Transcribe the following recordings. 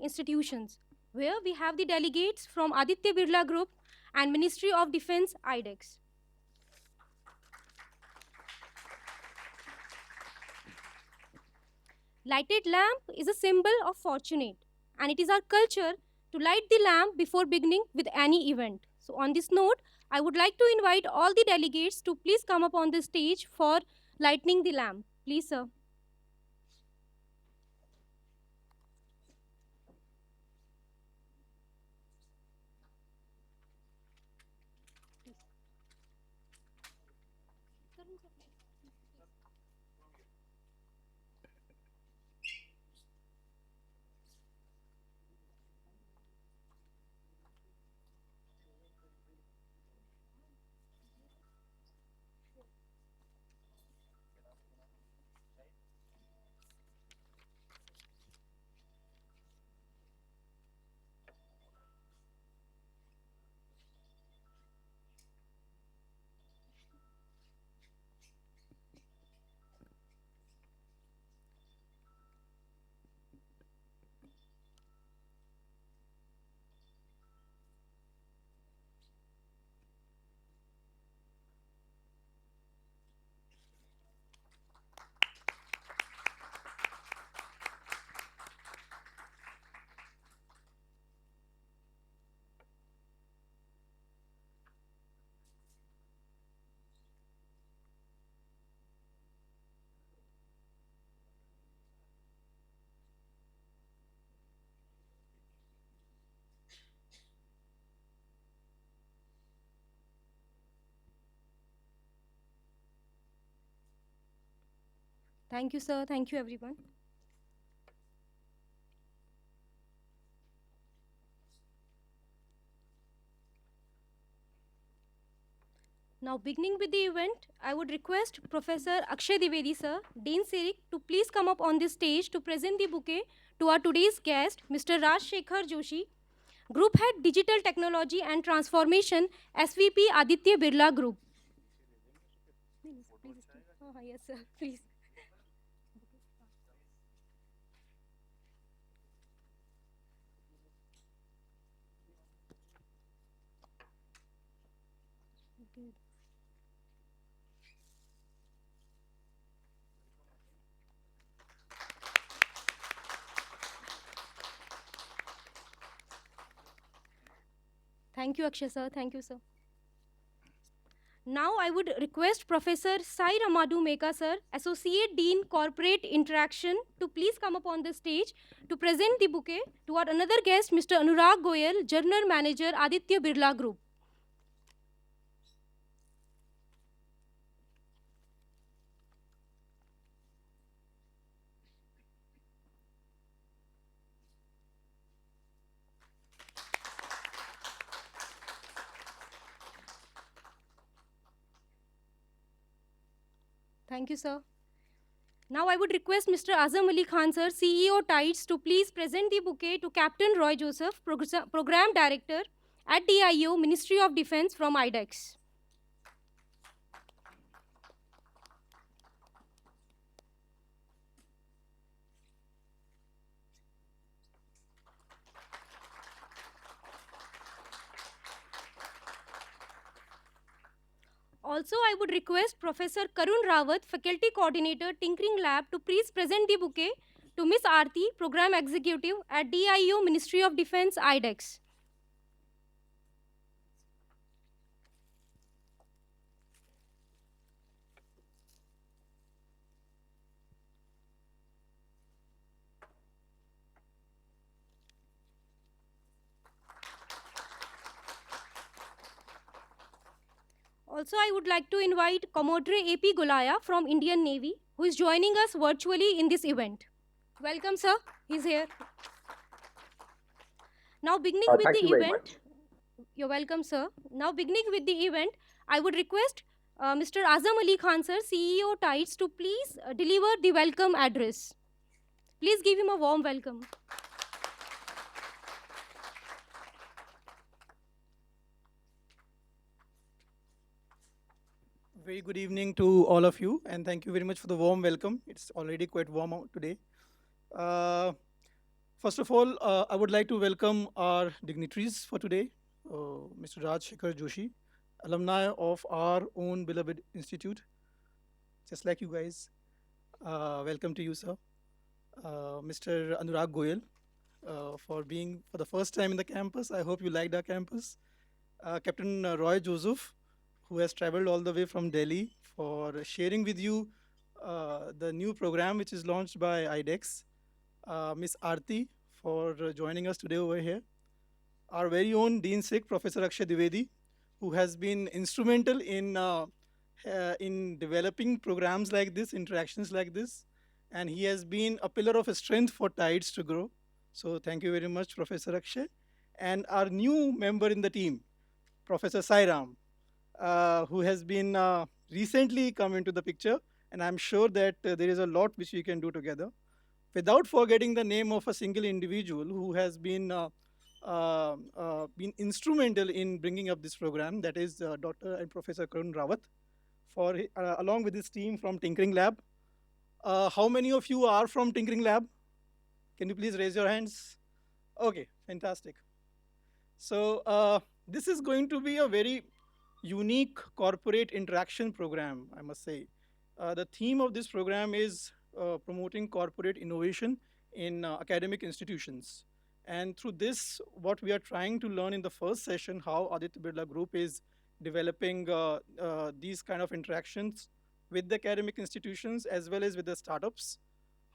institutions, where we have the delegates from Aditya Birla Group and Ministry of Defense IDEX. Lighted lamp is a symbol of fortunate, and it is our culture to light the lamp before beginning with any event. So, on this note, I would like to invite all the delegates to please come up on the stage for lighting the lamp. Please, sir. Thank you, sir. Thank you, everyone. Now, beginning with the event, I would request Professor Akshay Divedi, sir, Dean Sirik, to please come up on the stage to present the bouquet to our today's guest, Mr. Raj Shekhar Joshi, Group Head Digital Technology and Transformation, SVP Aditya Birla Group. Please, yes, sir. Please. Thank you, Akshay, sir. Thank you, sir. Now I would request Professor Sai Ramadu Meka sir, Associate Dean Corporate Interaction, to please come up on the stage to present the bouquet to our another guest, Mr. Anurag Goyal, General Manager, Aditya Birla Group. Thank you, sir. Now I would request Mr. Azam Ali Khan sir, CEO Tides, to please present the bouquet to Captain Roy Joseph, Program Director at DIO, Ministry of Defense from IDEX. Also, I would request Professor Karun Rawat, Faculty Coordinator, Tinkering Lab, to please present the bouquet to Ms. Aarti, Program Executive at DIO, Ministry of Defense, IDEX. Also, I would like to invite Commodore AP Golaya from Indian Navy, who is joining us virtually in this event. Welcome, sir. He's here. Now, beginning with Thank the you very event, much. you're welcome, sir. Now, beginning with the event, I would request Mr. Azam Ali Khan, sir, CEO Tides, to please deliver the welcome address. Please give him a warm welcome. Very good evening to all of you, and thank you very much for the warm welcome. It's already quite warm out today. Uh, First of all, I would like to welcome our dignitaries for today, Mr. Raj Shekhar Joshi, alumni of our own beloved institute, just like you guys. Welcome to you, sir. Mr. Anurag Goyal, for being for the first time in the campus. I hope you liked our campus. Captain Roy Joseph, who has traveled all the way from Delhi for sharing with you the new program which is launched by IDEX. Miss Aarti, for joining us today over here. Our very own Dean Sikh, Professor Akshay Dwivedi, who has been instrumental in developing programs like this, interactions like this, and he has been a pillar of strength for Tides to grow. So thank you very much, Professor Akshay. And our new member in the team, Professor Sairam, who has been recently come into the picture, and I'm sure that there is a lot which we can do together. Without forgetting the name of a single individual who has been instrumental in bringing up this program, that is Dr. and Professor Karun Rawat, along with his team from Tinkering Lab. How many of you are from Tinkering Lab? Can you please raise your hands? Okay, fantastic. So this is going to be a very unique corporate interaction program, I must say. The theme of this program is promoting corporate innovation in academic institutions. And through this, what we are trying to learn in the first session, how Aditya Birla Group is developing these kind of interactions with the academic institutions as well as with the startups,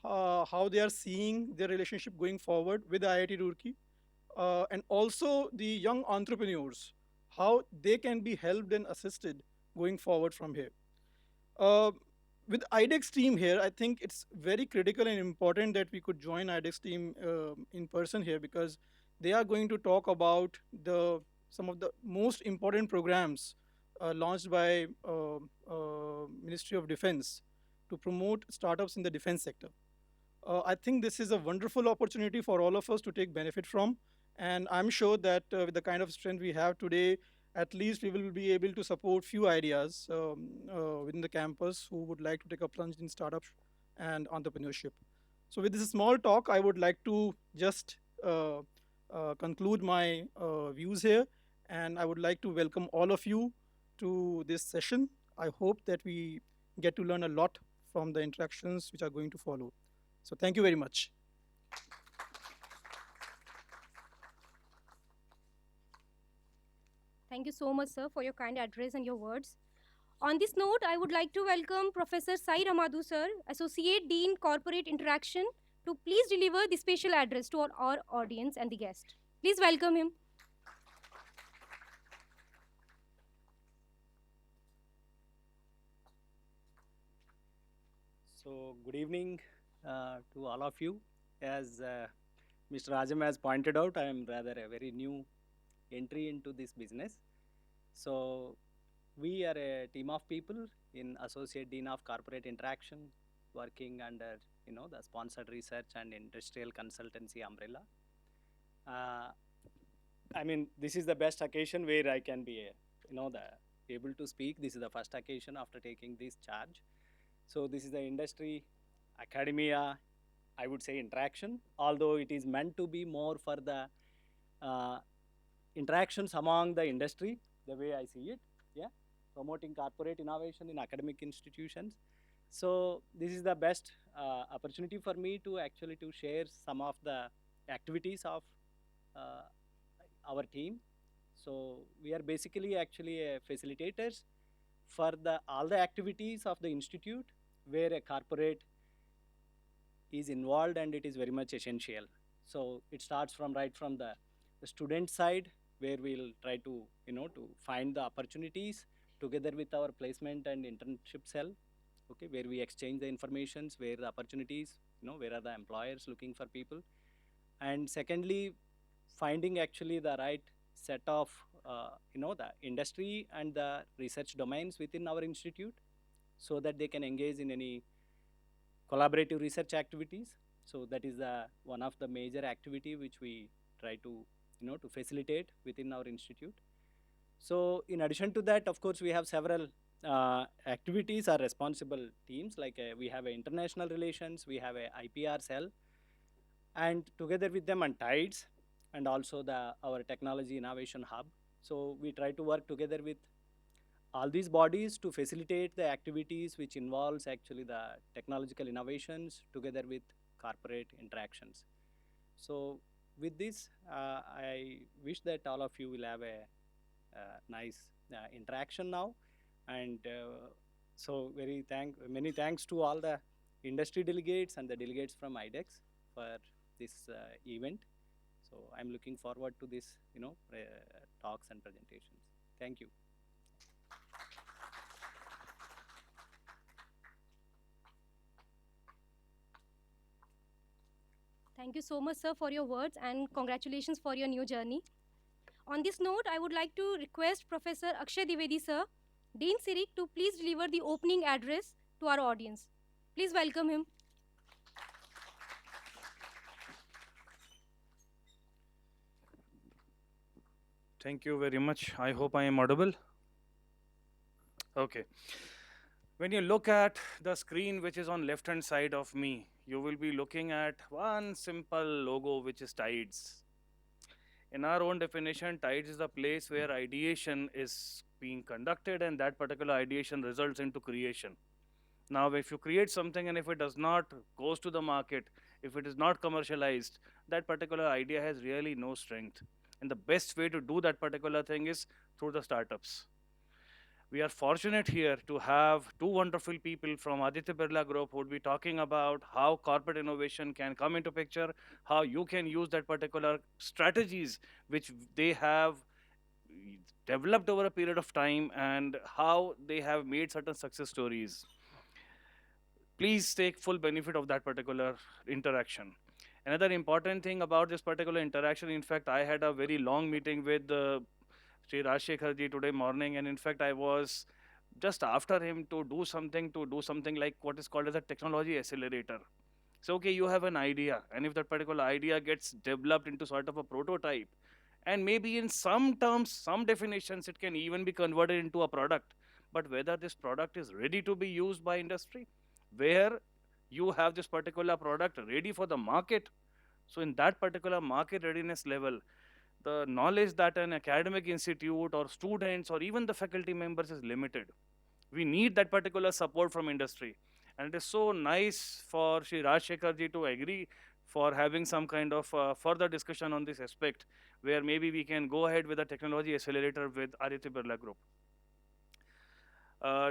how they are seeing their relationship going forward with IIT Roorkee, and also the young entrepreneurs, how they can be helped and assisted going forward from here. Uh, with IDEX team here, I think it's very critical and important that we could join IDEX team in person here because they are going to talk about some of the most important programs launched by Ministry of Defense to promote startups in the defense sector. I think this is a wonderful opportunity for all of us to take benefit from. And I'm sure that with the kind of strength we have today, at least we will be able to support few ideas within the campus who would like to take a plunge in startup and entrepreneurship. So with this small talk, I would like to just conclude my views here. And I would like to welcome all of you to this session. I hope that we get to learn a lot from the interactions which are going to follow. So thank you very much. Thank you so much, sir, for your kind address and your words. On this note, I would like to welcome Professor Sai Ramadhu, sir, Associate Dean Corporate Interaction, to please deliver the special address to our audience and the guest. Please welcome him. So, good evening to all of you. As Mr. Rajam has pointed out, I am rather a very new entry into this business. So, we are a team of people in Associate Dean of Corporate Interaction, working under the sponsored research and industrial consultancy umbrella. I mean, this is the best occasion where I can be, able to speak. This is the first occasion after taking this charge. So this is the industry, academia, I would say interaction, although it is meant to be more for the interactions among the industry, the way I see it, yeah, promoting corporate innovation in academic institutions. So this is the best opportunity for me to actually to share some of the activities of our team. So we are basically actually facilitators for all the activities of the institute where a corporate is involved, and it is very much essential. So it starts from right from the student side, where we'll try to to find the opportunities together with our placement and internship cell, okay, where we exchange the informations, where the opportunities, where are the employers looking for people, and secondly, finding actually the right set of the industry and the research domains within our institute, so that they can engage in any collaborative research activities. So that is one of the major activity which we try to to facilitate within our institute. So in addition to that, of course, we have several activities or responsible teams, like we have a international relations, we have a IPR cell, and together with them and Tides and also our technology innovation hub. So we try to work together with all these bodies to facilitate the activities which involves actually the technological innovations together with corporate interactions. So with this, I wish that all of you will have a nice interaction now. And so many thanks to all the industry delegates and the delegates from IDEX for this event. So I'm looking forward to this, talks and presentations. Thank you. Thank you so much, sir, for your words and congratulations for your new journey. On this note, I would like to request Professor Akshay Dwivedi, sir, Dean CIRIC, to please deliver the opening address to our audience. Please welcome him. Thank you very much. I hope I am audible. Okay. When you look at the screen which is on left hand side of me, you will be looking at one simple logo which is Tides. In our own definition, Tides is the place where ideation is being conducted and that particular ideation results into creation. Now, if you create something and if it does not goes to the market, if it is not commercialized, that particular idea has really no strength. And the best way to do that particular thing is through the startups. We are fortunate here to have two wonderful people from Aditya Birla Group who would be talking about how corporate innovation can come into picture, how you can use that particular strategies which they have developed over a period of time and how they have made certain success stories. Please take full benefit of that particular interaction. Another important thing about this particular interaction, in fact, I had a very long meeting with Sri Rajshekhar ji today morning, and in fact, I was just after him to do something like what is called as a technology accelerator. So, okay, you have an idea, and if that particular idea gets developed into sort of a prototype, and maybe in some terms, some definitions, it can even be converted into a product. But whether this product is ready to be used by industry, where you have this particular product ready for the market. So in that particular market readiness level, the knowledge that an academic institute or students or even the faculty members is limited. We need that particular support from industry. And it is so nice for Shri Rajshekhar ji to agree for having some kind of further discussion on this aspect, where maybe we can go ahead with a technology accelerator with Aditya Birla Group.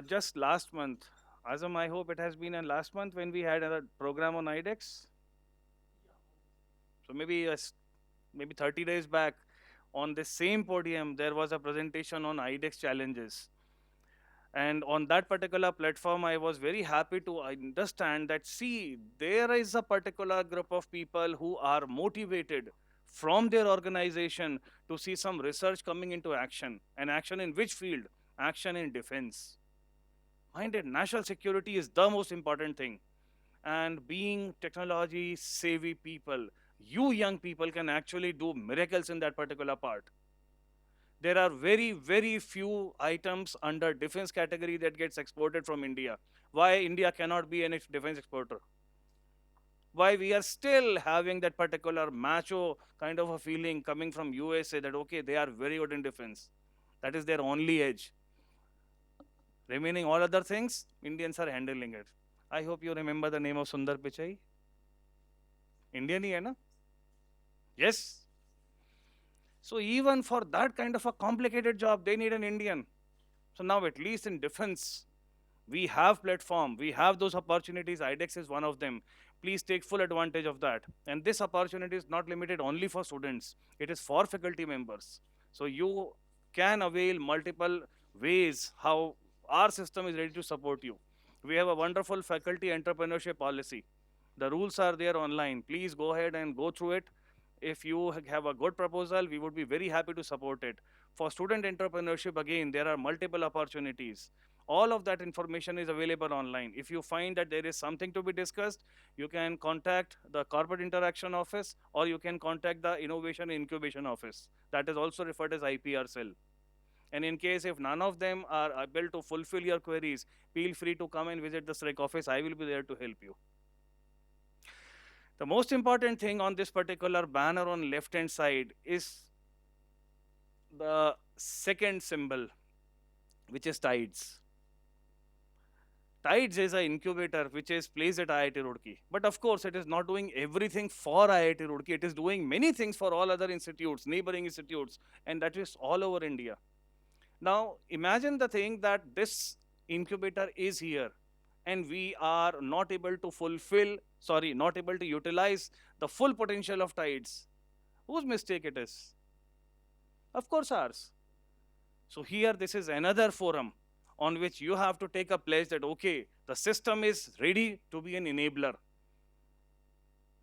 Just last month, Azam, I hope it has been in last month when we had a program on IDEX. So maybe 30 days back, on the same podium, there was a presentation on IDEX challenges. And on that particular platform, I was very happy to understand that, see, there is a particular group of people who are motivated from their organization to see some research coming into action. And action in which field? Action in defense. Minded, national security is the most important thing. And being technology savvy people, you young people can actually do miracles in that particular part. There are very, very few items under defense category that gets exported from India. Why India cannot be a defense exporter? Why we are still having that particular macho kind of a feeling coming from USA that, okay, they are very good in defense. That is their only edge. Remaining all other things, Indians are handling it. I hope you remember the name of Sundar Pichai. Indian ही है ना? Yes. So even for that kind of a complicated job, they need an Indian. So now at least in defense, we have platform, we have those opportunities. IDEX is one of them. Please take full advantage of that. And this opportunity is not limited only for students. It is for faculty members. So you can avail multiple ways how our system is ready to support you. We have a wonderful faculty entrepreneurship policy. The rules are there online. Please go ahead and go through it. If you have a good proposal, we would be very happy to support it. For student entrepreneurship, again, there are multiple opportunities. All of that information is available online. If you find that there is something to be discussed, you can contact the Corporate Interaction Office or you can contact the Innovation Incubation Office. That is also referred as IPR cell. And in case if none of them are able to fulfill your queries, feel free to come and visit the SREC office. I will be there to help you. The most important thing on this particular banner on left hand side is the second symbol, which is Tides. Tides is an incubator which is placed at IIT Roorkee. But of course, it is not doing everything for IIT Roorkee. It is doing many things for all other institutes, neighboring institutes, and that is all over India. Now, imagine the thing that this incubator is here and we are not able to not able to utilize the full potential of Tides. Whose mistake it is? Of course, ours. So here, this is another forum on which you have to take a pledge that, okay, the system is ready to be an enabler.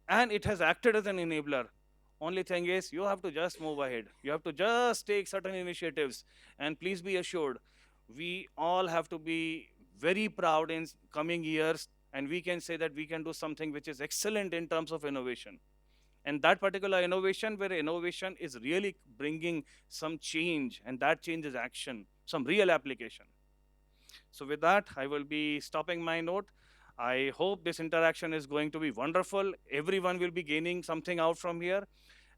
And it has acted as an enabler. Only thing is, you have to just move ahead. You have to just take certain initiatives. And please be assured, we all have to be very proud in coming years. And we can say that we can do something which is excellent in terms of innovation. And that particular innovation, where innovation is really bringing some change, and that change is action, some real application. So with that, I will be stopping my note. I hope this interaction is going to be wonderful. Everyone will be gaining something out from here.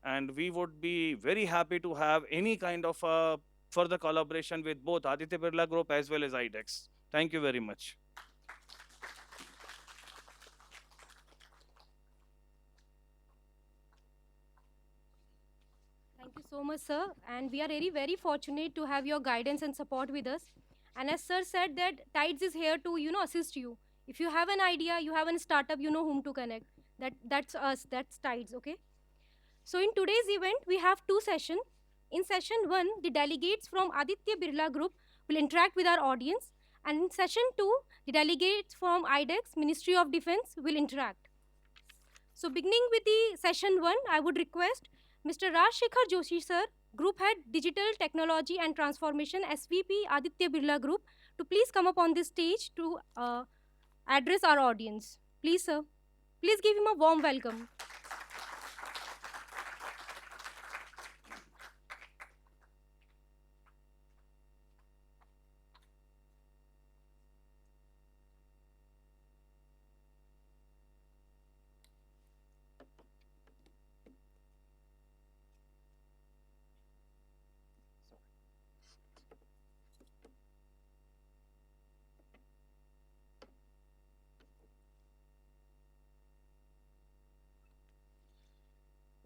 And we would be very happy to have any kind of further collaboration with both Aditya Birla Group as well as IDEX. Thank you very much. Thank you so much, sir. And we are very, very fortunate to have your guidance and support with us. And as sir said that Tides is here to, assist you. If you have an idea, you have a startup, you know whom to connect. That's us, that's Tides, okay? So in today's event, we have two sessions. In session 1, the delegates from Aditya Birla Group will interact with our audience. And in session 2, the delegates from IDEX, Ministry of Defense, will interact. So beginning with the session 1, I would request Mr. Raj Shekhar Joshi sir, Group Head Digital Technology and Transformation, SVP, Aditya Birla Group, to please come up on this stage to address our audience. Please, sir. Please give him a warm welcome.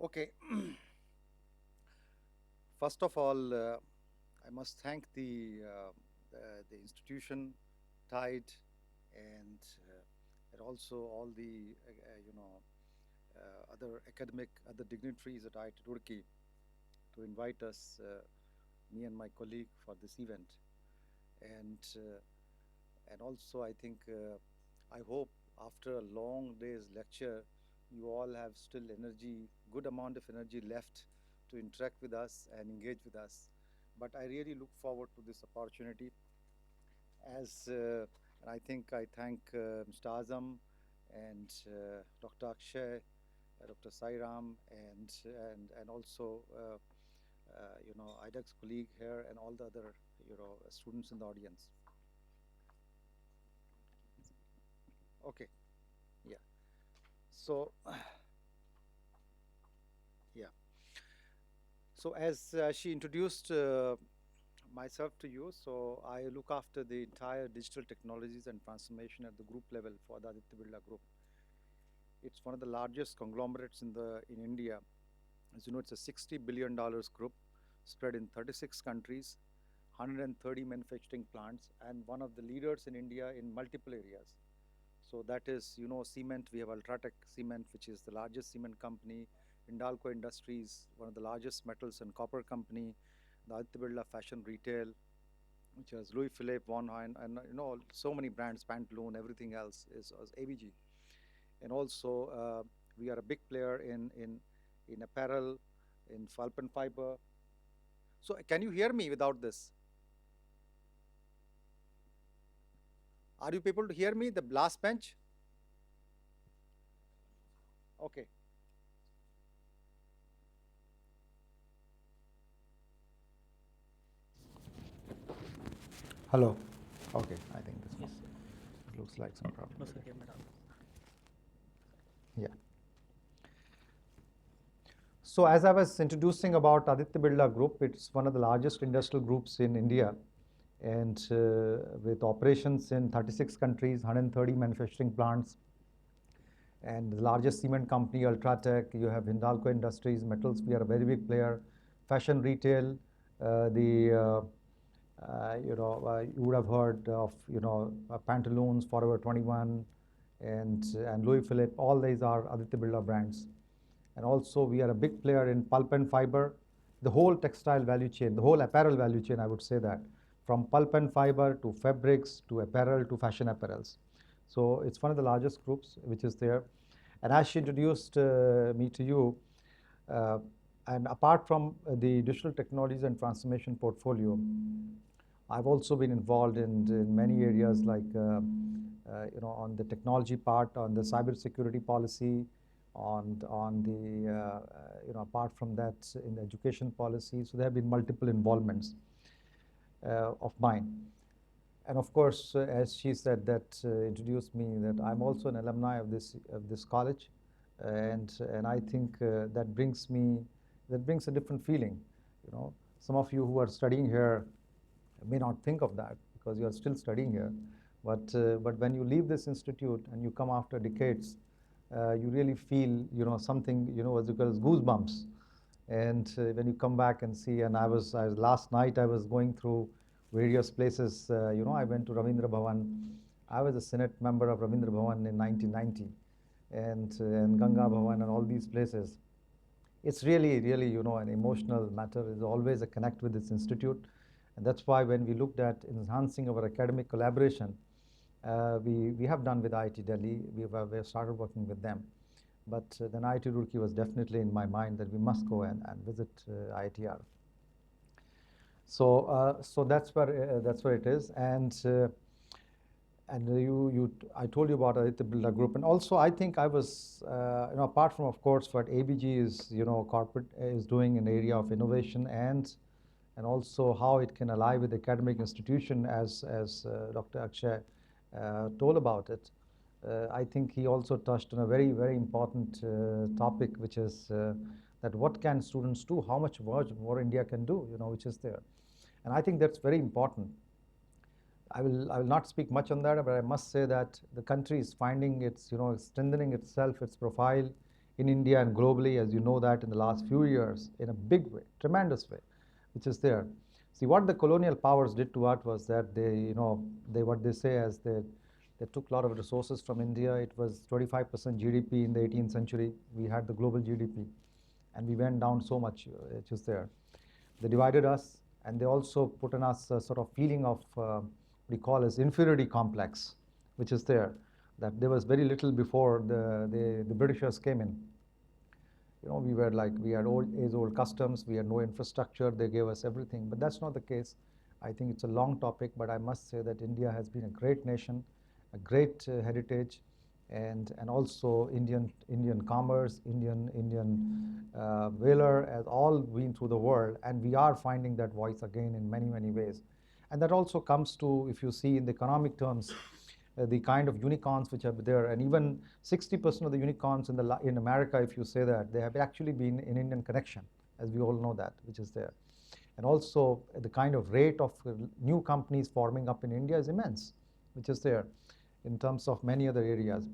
Okay. First of all, I must thank the institution, TIDE, and also all the other dignitaries at IIT Roorkee to invite us, me and my colleague, for this event. And also, I think I hope after a long day's lecture, you all have still energy, good amount of energy left to interact with us and engage with us. But I really look forward to this opportunity. And I think I thank Mr. Azam and Dr. Akshay, Dr. Sairam, and also IDEX colleague here and all the other students in the audience. Okay. Yeah. So, yeah. So as she introduced myself to you, so I look after the entire digital technologies and transformation at the group level for the Aditya Birla Group. It's one of the largest conglomerates in India. As you know, it's a $60 billion group spread in 36 countries, 130 manufacturing plants, and one of the leaders in India in multiple areas. So that is, cement. We have Ultratech Cement, which is the largest cement company. Hindalco Industries, one of the largest metals and copper company. The Aditya Birla Fashion Retail, which has Louis Philippe, Von Hein, and so many brands, Pantaloon, everything else is ABG. And also, we are a big player in apparel, in pulp and fiber. So can you hear me without this? Are you able to hear me, the last bench? Okay. Hello. Okay, I think this one. It looks like some problem. Yeah. So as I was introducing about Aditya Birla Group, it's one of the largest industrial groups in India, and with operations in 36 countries, 130 manufacturing plants, and the largest cement company, Ultratech. You have Hindalco Industries, Metals. We are a very big player. Fashion retail, you would have heard of Pantaloons, Forever 21, and Louis Philippe. All these are Aditya Birla brands. And also we are a big player in pulp and fiber, the whole textile value chain, the whole apparel value chain, I would say that, from pulp and fiber to fabrics to apparel to fashion apparels. So it's one of the largest groups which is there. And as she introduced me to you, and apart from the digital technologies and transformation portfolio, I've also been involved in many areas like, on the technology part, on the cybersecurity policy, on the, apart from that, in the education policy. So there have been multiple involvements of mine. And of course, as she said, that introduced me, that I'm also an alumni of this college, and I think that brings a different feeling. Some of you who are studying here may not think of that because you are still studying here, but when you leave this institute and you come after decades, you really feel something, as it calls goosebumps. And when you come back and see, and last night I was going through various places. I went to Ravindra Bhavan. I was a Senate member of Ravindra Bhavan in 1990, and Ganga Bhavan and all these places. It's really, really, an emotional matter. There's always a connect with this institute, and that's why when we looked at enhancing our academic collaboration, we have done with IIT Delhi. We have started working with them, but then IIT Roorkee was definitely in my mind that we must go and visit IITR. So that's where it is, and I told you about Aditya Birla Group, and also I think I was apart from, of course, what ABG is corporate is doing in the area of innovation and also how it can ally with academic institution, as Dr. Akshay told about it. I think he also touched on a very, very important topic, which is that what can students do, how much more India can do, which is there. And I think that's very important. I will not speak much on that, but I must say that the country is finding its, strengthening itself, its profile in India and globally, as you know that in the last few years, in a big way, tremendous way, which is there. See, what the colonial powers did to us was that they took a lot of resources from India. It was 25% GDP in the 18th century. We had the global GDP, and we went down so much, which is there. They divided us, and they also put on us a sort of feeling of what we call as inferiority complex, which is there, that there was very little before the Britishers came in. We had old customs, we had no infrastructure, they gave us everything, but that's not the case. I think it's a long topic, but I must say that India has been a great nation, a great heritage, and also Indian commerce, Indian valor has all been through the world, and we are finding that voice again in many, many ways. And that also comes to, if you see in the economic terms, the kind of unicorns which are there, and even 60% of the unicorns in America, if you say that, they have actually been in Indian connection, as we all know that, which is there. And also the kind of rate of new companies forming up in India is immense, which is there in terms of many other areas.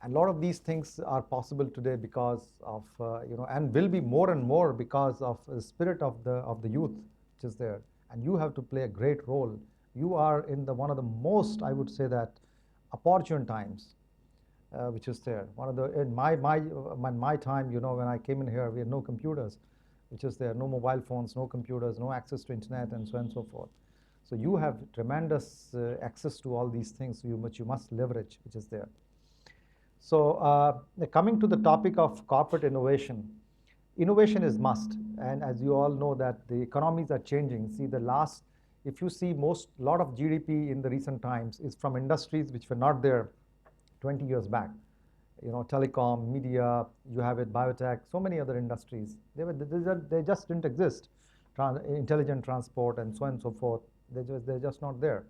And a lot of these things are possible today because of, and will be more and more because of the spirit of the youth, which is there. And you have to play a great role. You are in one of the most, I would say that, opportune times, which is there. In my time, when I came in here, we had no computers, which is there, no mobile phones, no computers, no access to internet, and so on and so forth. So you have tremendous access to all these things, which you must leverage, which is there. So coming to the topic of corporate innovation, innovation is must, and as you all know that the economies are changing. See, if you see a lot of GDP in the recent times is from industries which were not there 20 years back. Telecom, media, you have it, biotech, so many other industries. They just didn't exist. Intelligent transport and so on and so forth. They're just not there.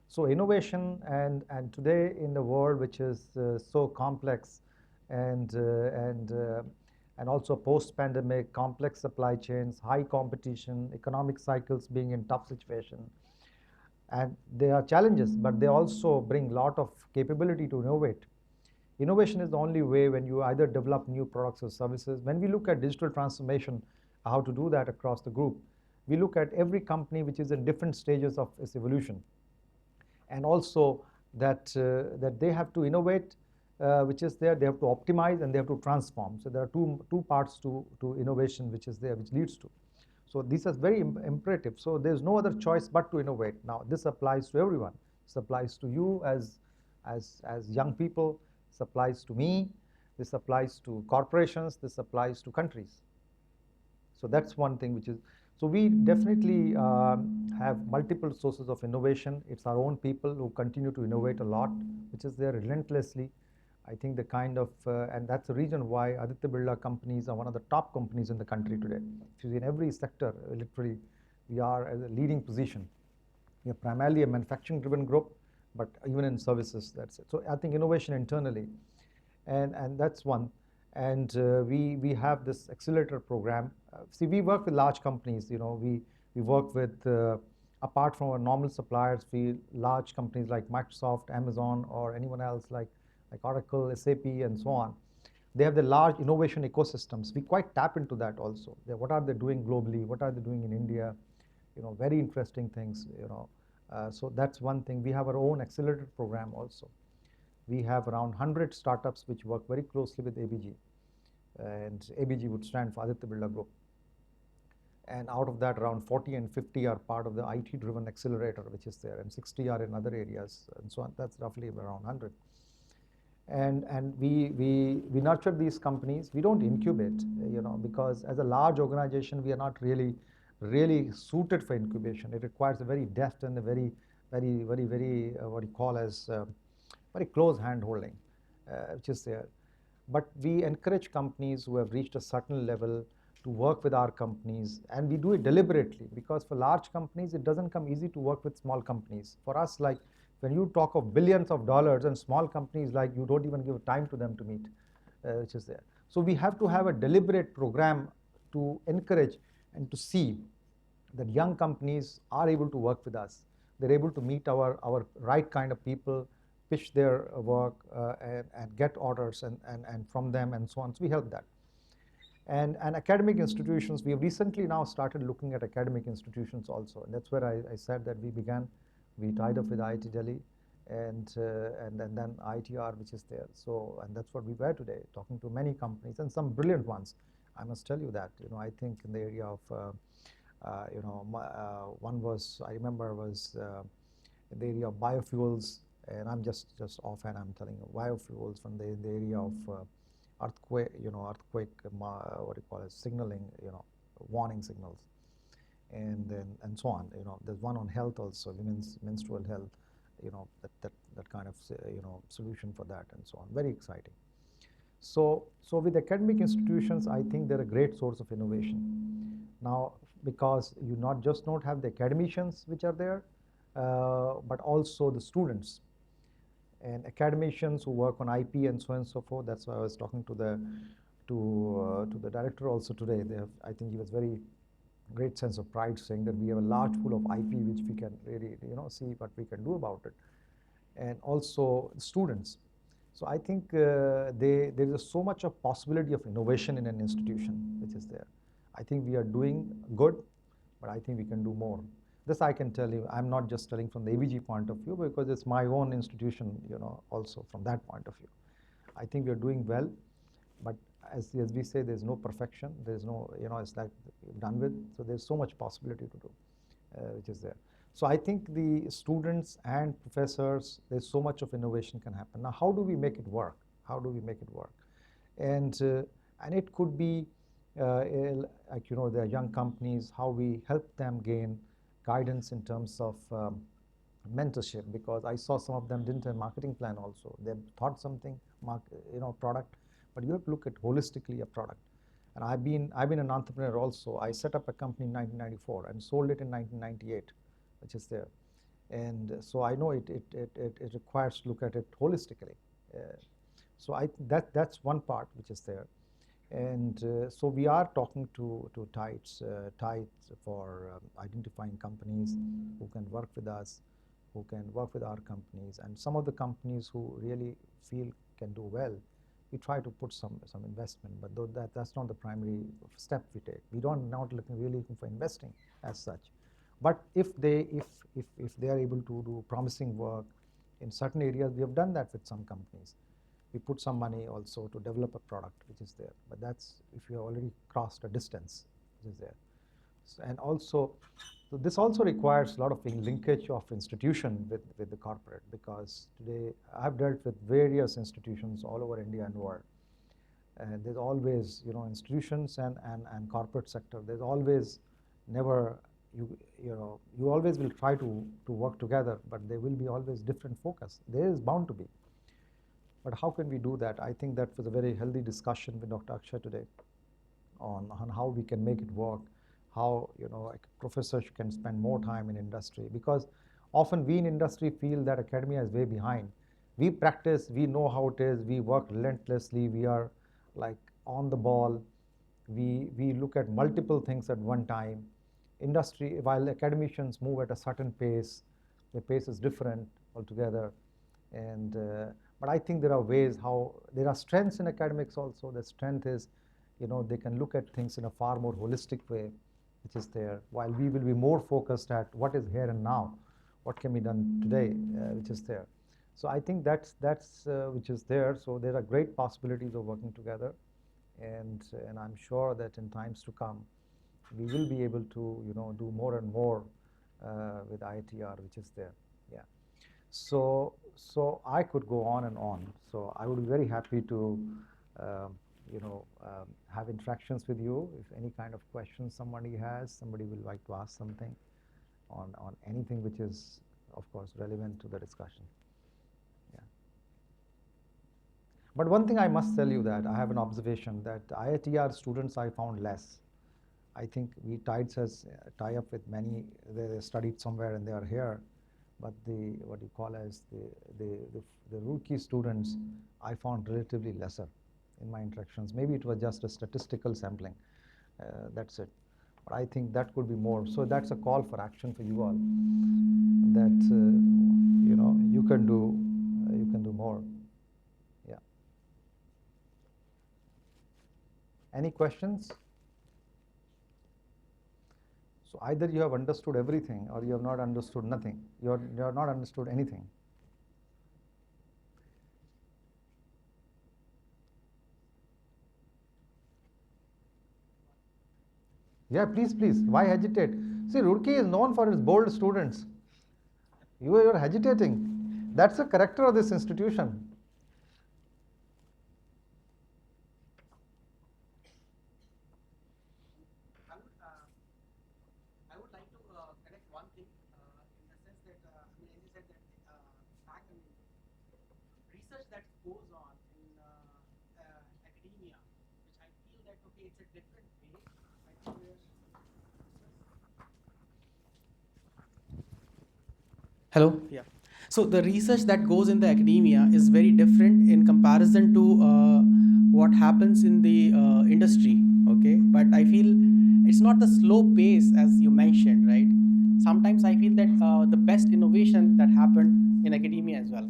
So innovation, and today in the world which is so complex and and also post-pandemic, complex supply chains, high competition, economic cycles being in tough situation. And there are challenges, but they also bring a lot of capability to innovate. Innovation is the only way when you either develop new products or services. When we look at digital transformation, how to do that across the group, we look at every company which is in different stages of its evolution. And also that they have to innovate, which is there, they have to optimize and they have to transform. So there are two parts to innovation which is there, which leads to. So this is very imperative. So there's no other choice but to innovate. Now this applies to everyone. This applies to you as young people. This applies to me. This applies to corporations. This applies to countries. So that's one thing which is. So we definitely have multiple sources of innovation. It's our own people who continue to innovate a lot, which is there relentlessly. I think the kind of, and that's the reason why Aditya Birla companies are one of the top companies in the country today. If you see in every sector, literally, we are at a leading position. We are primarily a manufacturing-driven group, but even in services, that's it. So I think innovation internally, and that's one. And we have this accelerator program. See, we work with large companies. You know, we work with apart from our normal suppliers, we large companies like Microsoft, Amazon, or anyone else like Oracle, SAP, and so on. They have the large innovation ecosystems. We quite tap into that also. What are they doing globally? What are they doing in India? You know, very interesting things. You know, so that's one thing. We have our own accelerator program also. We have around 100 startups which work very closely with ABG, and ABG would stand for Aditya Birla Group. And out of that, around 40 and 50 are part of the IT-driven accelerator, which is there, and 60 are in other areas, and so on. That's roughly around 100. And we nurture these companies. We don't incubate, you know, because as a large organization, we are not really suited for incubation. It requires a very deft and a very what you call as very close hand-holding, which is there. But we encourage companies who have reached a certain level to work with our companies, and we do it deliberately, because for large companies, it doesn't come easy to work with small companies. For us, like when you talk of billions of dollars, and small companies, like you don't even give time to them to meet, which is there. So we have to have a deliberate program to encourage and to see that young companies are able to work with us. They're able to meet our right kind of people, pitch their work, and get orders and from them, and so on. So we help that. And academic institutions, we have recently now started looking at academic institutions also. And that's where I said that we tied up with IIT Delhi and then IITR, which is there. So, and that's what we were today, talking to many companies and some brilliant ones. I must tell you that, you know, I think in the area of, you know, one was, I remember was in the area of biofuels, and I'm just offhand, I'm telling you, biofuels from the area of earthquake, you know, what do you call it, signaling, you know, warning signals, and so on. You know, there's one on health also, women's menstrual health, you know, that kind of, you know, solution for that, and so on. Very exciting. So with academic institutions, I think they're a great source of innovation. Now, because you not just don't have the academicians which are there, but also the students and academicians who work on IP and so on and so forth. That's why I was talking to the director also today. I think he was very great sense of pride, saying that we have a large pool of IP which we can really, you know, see what we can do about it, and also students. So I think there is so much of possibility of innovation in an institution which is there. I think we are doing good, but I think we can do more. This I can tell you. I'm not just telling from the ABG point of view, because it's my own institution, you know, also from that point of view. I think we are doing well, but as we say, there's no perfection. There's no, you know, it's like done with. So there's so much possibility to do, which is there. So I think the students and professors, there's so much of innovation can happen. Now, how do we make it work? How do we make it work? And it could be, like, you know, there are young companies, how we help them gain guidance in terms of mentorship, because I saw some of them didn't have a marketing plan also. They thought something, you know, product, but you have to look at holistically a product. And I've been an entrepreneur also. I set up a company in 1994 and sold it in 1998, which is there. And so I know it requires to look at it holistically. So that's one part which is there. And so we are talking to Tides for identifying companies who can work with us, who can work with our companies, and some of the companies who really feel can do well, we try to put some investment. But though that's not the primary step we take. We don't not really looking for investing as such. But if they are able to do promising work in certain areas, we have done that with some companies. We put some money also to develop a product which is there, but that's if you have already crossed a distance which is there. So, and also, so this also requires a lot of linkage of institution with the corporate, because today I've dealt with various institutions all over India and world. And there's always, institutions and corporate sector, there's always never, you always will try to work together, but there will be always different focus. There is bound to be. But how can we do that? I think that was a very healthy discussion with Dr. Akshay today on how we can make it work, how professors can spend more time in industry, because often we in industry feel that academia is way behind. We practice, we know how it is, we work relentlessly, we are like on the ball, we look at multiple things at one time. Industry, while academicians move at a certain pace, the pace is different altogether. And but I think there are ways how there are strengths in academics also. The strength is, they can look at things in a far more holistic way, which is there, while we will be more focused at what is here and now, what can be done today, which is there. So I think that's which is there. So there are great possibilities of working together, and I'm sure that in times to come, we will be able to do more and more with IITR, which is there. Yeah. So I could go on and on. So I would be very happy to have interactions with you. If any kind of questions somebody has, somebody will like to ask something on anything which is, of course, relevant to the discussion. Yeah. But one thing I must tell you, that I have an observation that IITR students I found less. I think Tides has tie up with many. They studied somewhere and they are here, but the what you call as the rookie students I found relatively lesser in my interactions. Maybe it was just a statistical sampling. That's it. But I think that could be more. So that's a call for action for you all. That you can do more. Yeah. Any questions? So either you have understood everything or you have not understood nothing. You have not understood anything. Yeah, please. Why hesitate? See, Roorkee is known for its bold students. You are hesitating. That's the character of this institution. I would like to connect one thing in the sense that, as you said, that research that goes on in academia, which I feel that, okay, it's a different way. I think Hello? Yeah. So the research that goes in the academia is very different in comparison to what happens in the industry, okay? But I feel it's not the slow pace as you mentioned, right? Sometimes I feel that the best innovation that happened in academia as well.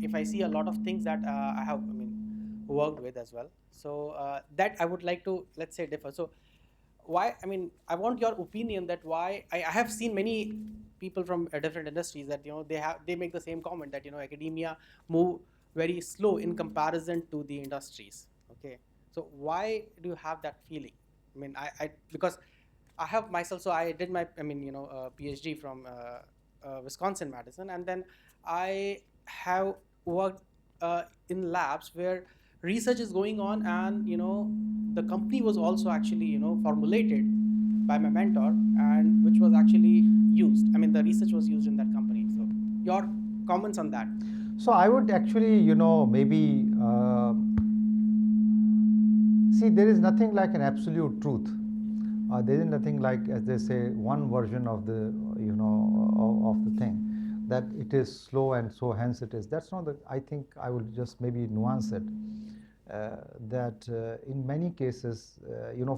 If I see a lot of things that I have, worked with as well. So that I would like to, let's say, differ. So why, I want your opinion that why, I have seen many people from different industries that, they make the same comment that, academia move very slow in comparison to the industries, okay? So why do you have that feeling? Because I have myself, so I did my, PhD from Wisconsin, Madison, and then I have worked in labs where research is going on, and the company was also actually formulated by my mentor, and which was actually used. The research was used in that company. So your comments on that? So I would actually, maybe see, there is nothing like an absolute truth. There is nothing like, as they say, one version of the of the thing, that it is slow and so hence it is. That's not the. I think I would just maybe nuance it. that in many cases,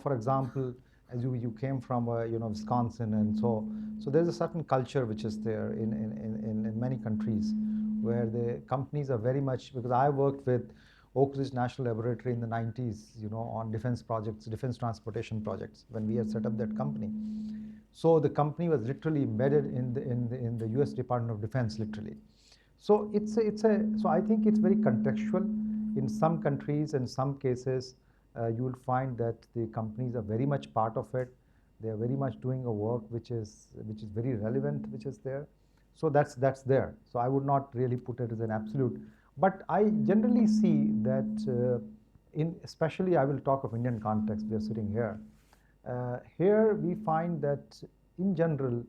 for example, as you came from Wisconsin, and so there's a certain culture which is there in many countries where the companies are very much, because I worked with Oak Ridge National Laboratory in the 90s, on defense projects, defense transportation projects, when we had set up that company. So the company was literally embedded in the US Department of Defense, literally. So so I think it's very contextual. In some countries, in some cases, you will find that the companies are very much part of it. They are very much doing a work which is very relevant, which is there. So that's there. So I would not really put it as an absolute. But I generally see that especially I will talk of Indian context. We are sitting here. Here we find that in general,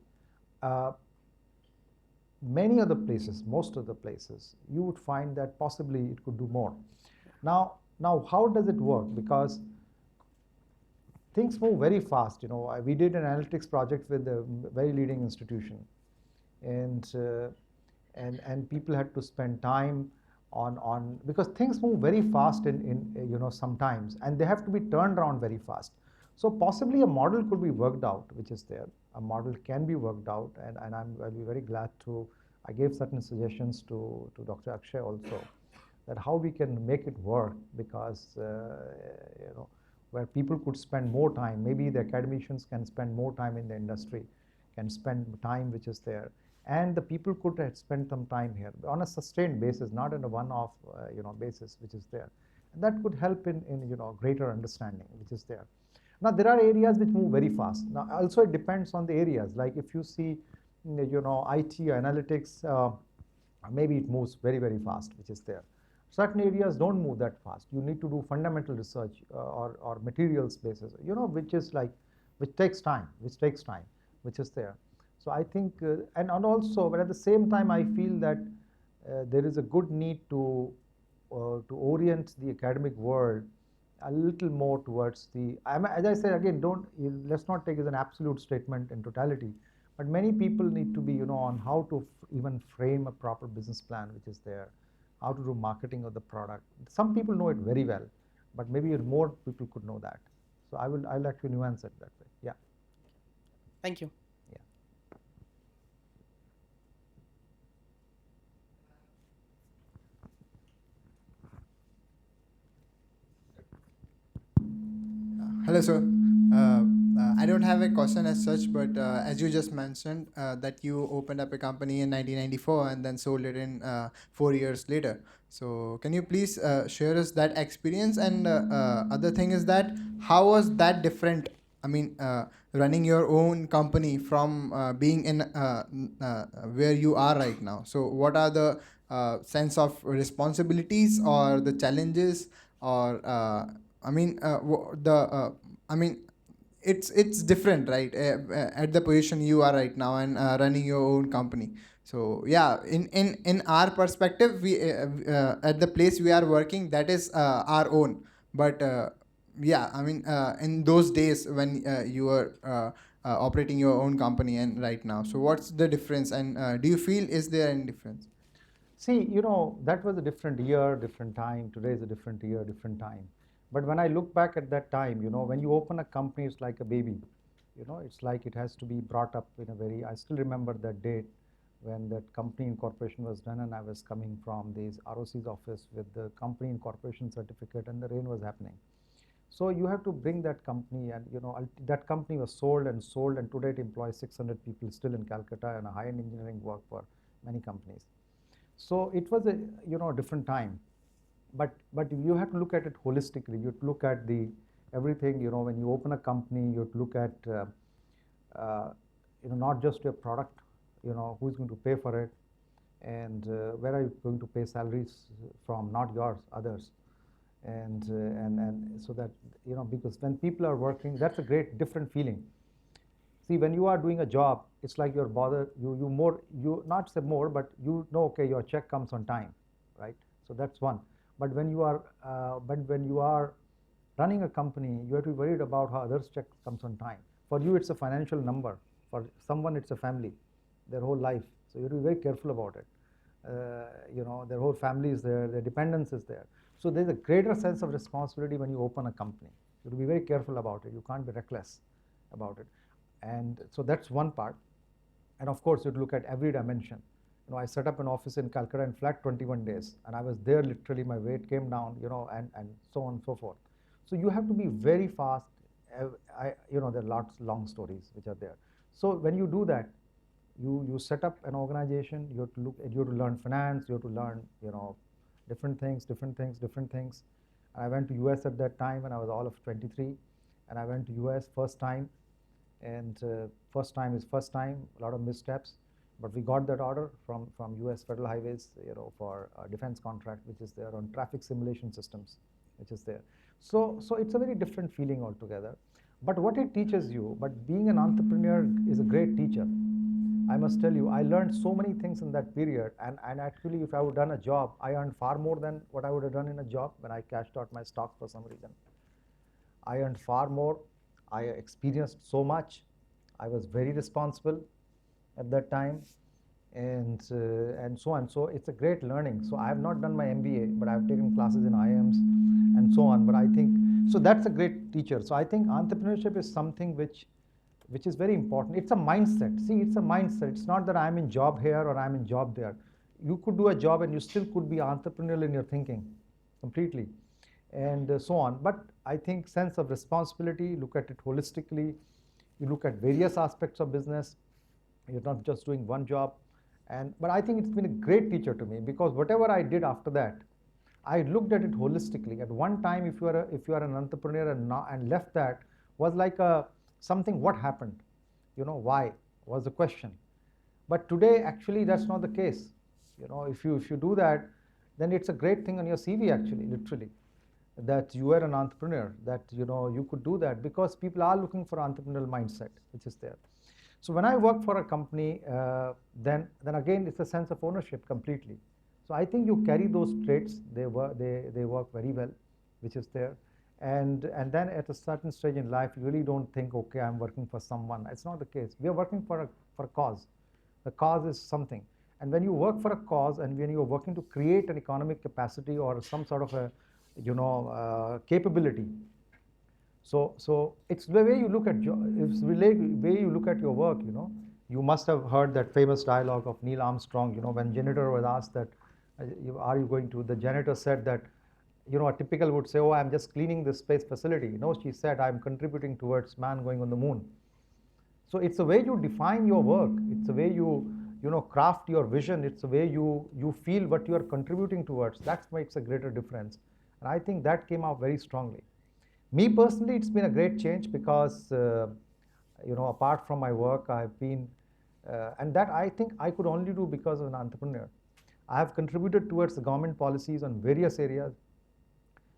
many other places, most of the places, you would find that possibly it could do more. Now how does it work? Because things move very fast. We did an analytics project with a very leading institution, and people had to spend time on because things move very fast in sometimes, and they have to be turned around very fast. So possibly a model could be worked out, which is there. A model can be worked out, and I'll be very glad to. I gave certain suggestions to Dr. Akshay also, that how we can make it work, because where people could spend more time. Maybe the academicians can spend more time in the industry, can spend time which is there, and the people could spend some time here on a sustained basis, not on a one-off basis, which is there, and that could help in greater understanding, which is there. Now there are areas which move very fast. Now also it depends on the areas. Like if you see, IT analytics, maybe it moves very, very fast, which is there. Certain areas don't move that fast. You need to do fundamental research or materials basis, which takes time, which is there. So I think, and also, but at the same time, I feel that there is a good need to orient the academic world a little more towards as I said again, let's not take it as an absolute statement in totality, but many people need to be, on how to even frame a proper business plan, which is there, how to do marketing of the product. Some people know it very well, but maybe more people could know that. So I'll actually nuance it that way. Yeah. Thank you. Yeah. Hello, sir. I don't have a question as such, but as you just mentioned, that you opened up a company in 1994 and then sold it in 4 years later. So can you please share us that experience? And other thing is that how was that different? I mean, running your own company from being in where you are right now. So what are the sense of responsibilities or the challenges or it's different, right? At the position you are right now and running your own company. So yeah, in our perspective, we at the place we are working, that is our own. But in those days when you were operating your own company and right now, so what's the difference? And do you feel is there any difference? See, that was a different year, different time. Today is a different year, different time. But when I look back at that time, when you open a company, it's like a baby. It's like it has to be brought up in a very, I still remember that date when that company incorporation was done, and I was coming from this ROC's office with the company incorporation certificate, and the rain was happening. So you have to bring that company, and that company was sold, and today it employs 600 people still in Calcutta, and a high-end engineering work for many companies. So it was a different time. But you have to look at it holistically. You have to look at everything. When you open a company, you have to look at not just your product. Who's going to pay for it, and where are you going to pay salaries from? Not yours, others. And so that because when people are working, that's a great different feeling. See, when you are doing a job, it's like you're bothered. You not say more, but okay, your check comes on time, right? So that's one. But when you are running a company, you have to be worried about how others' check comes on time. For you, it's a financial number. For someone, it's a family, their whole life. So you have to be very careful about it. Their whole family is there, their dependence is there. So there's a greater sense of responsibility when you open a company. You have to be very careful about it. You can't be reckless about it. And so that's one part. And of course, you'd look at every dimension. You know, I set up an office in Calcutta in flat 21 days, and I was there literally, my weight came down, you know, and so on and so forth. So you have to be very fast. You know, there are lots long stories which are there. So when you do that, you set up an organization, you have to you have to learn finance, you have to learn, you know, different things. I went to US at that time when I was all of 23, and I went to US first time, and first time is first time, a lot of missteps, but we got that order from US Federal Highways, you know, for a defense contract, which is there on traffic simulation systems, which is there. So it's a very different feeling altogether. But what it teaches you, but being an entrepreneur is a great teacher. I must tell you, I learned so many things in that period, and actually if I would have done a job, I earned far more than what I would have done in a job when I cashed out my stocks for some reason. I earned far more, I experienced so much, I was very responsible at that time, and so on. So it's a great learning. So I have not done my MBA, but I've taken classes in IIMs and so on. But I think, so that's a great teacher. So I think entrepreneurship is something which is very important. It's a mindset. See, it's a mindset. It's not that I'm in job here or I'm in job there. You could do a job and you still could be entrepreneurial in your thinking completely, and so on. But I think sense of responsibility, look at it holistically. You look at various aspects of business. You're not just doing one job. But I think it's been a great teacher to me, because whatever I did after that, I looked at it holistically. At one time, if you are an entrepreneur and left that, was like something, what happened? You know, why was the question. But today, actually, that's not the case. You know, if you do that, then it's a great thing on your CV, actually, literally, that you were an entrepreneur, that, you know, you could do that, because people are looking for entrepreneurial mindset, which is there. So when I work for a company, then again, it's a sense of ownership completely. So I think you carry those traits, they work very well, which is there. And then at a certain stage in life, you really don't think, okay, I'm working for someone. It's not the case. We are working for a cause. The cause is something. And when you work for a cause, and when you're working to create an economic capacity or some sort of a, you know, capability. So it's the way you look at it's the way you look at your work. You know, you must have heard that famous dialogue of Neil Armstrong. You know, when janitor was asked that, are you going to? The janitor said that, you know, a typical would say, oh, I'm just cleaning the space facility. No, she said, I'm contributing towards man going on the moon. So it's the way you define your work. It's the way you know, craft your vision. It's the way you feel what you are contributing towards. That makes a greater difference. And I think that came out very strongly. Me personally, it's been a great change, because, you know, apart from my work, I've been, and that I think I could only do because of an entrepreneur. I have contributed towards the government policies on various areas.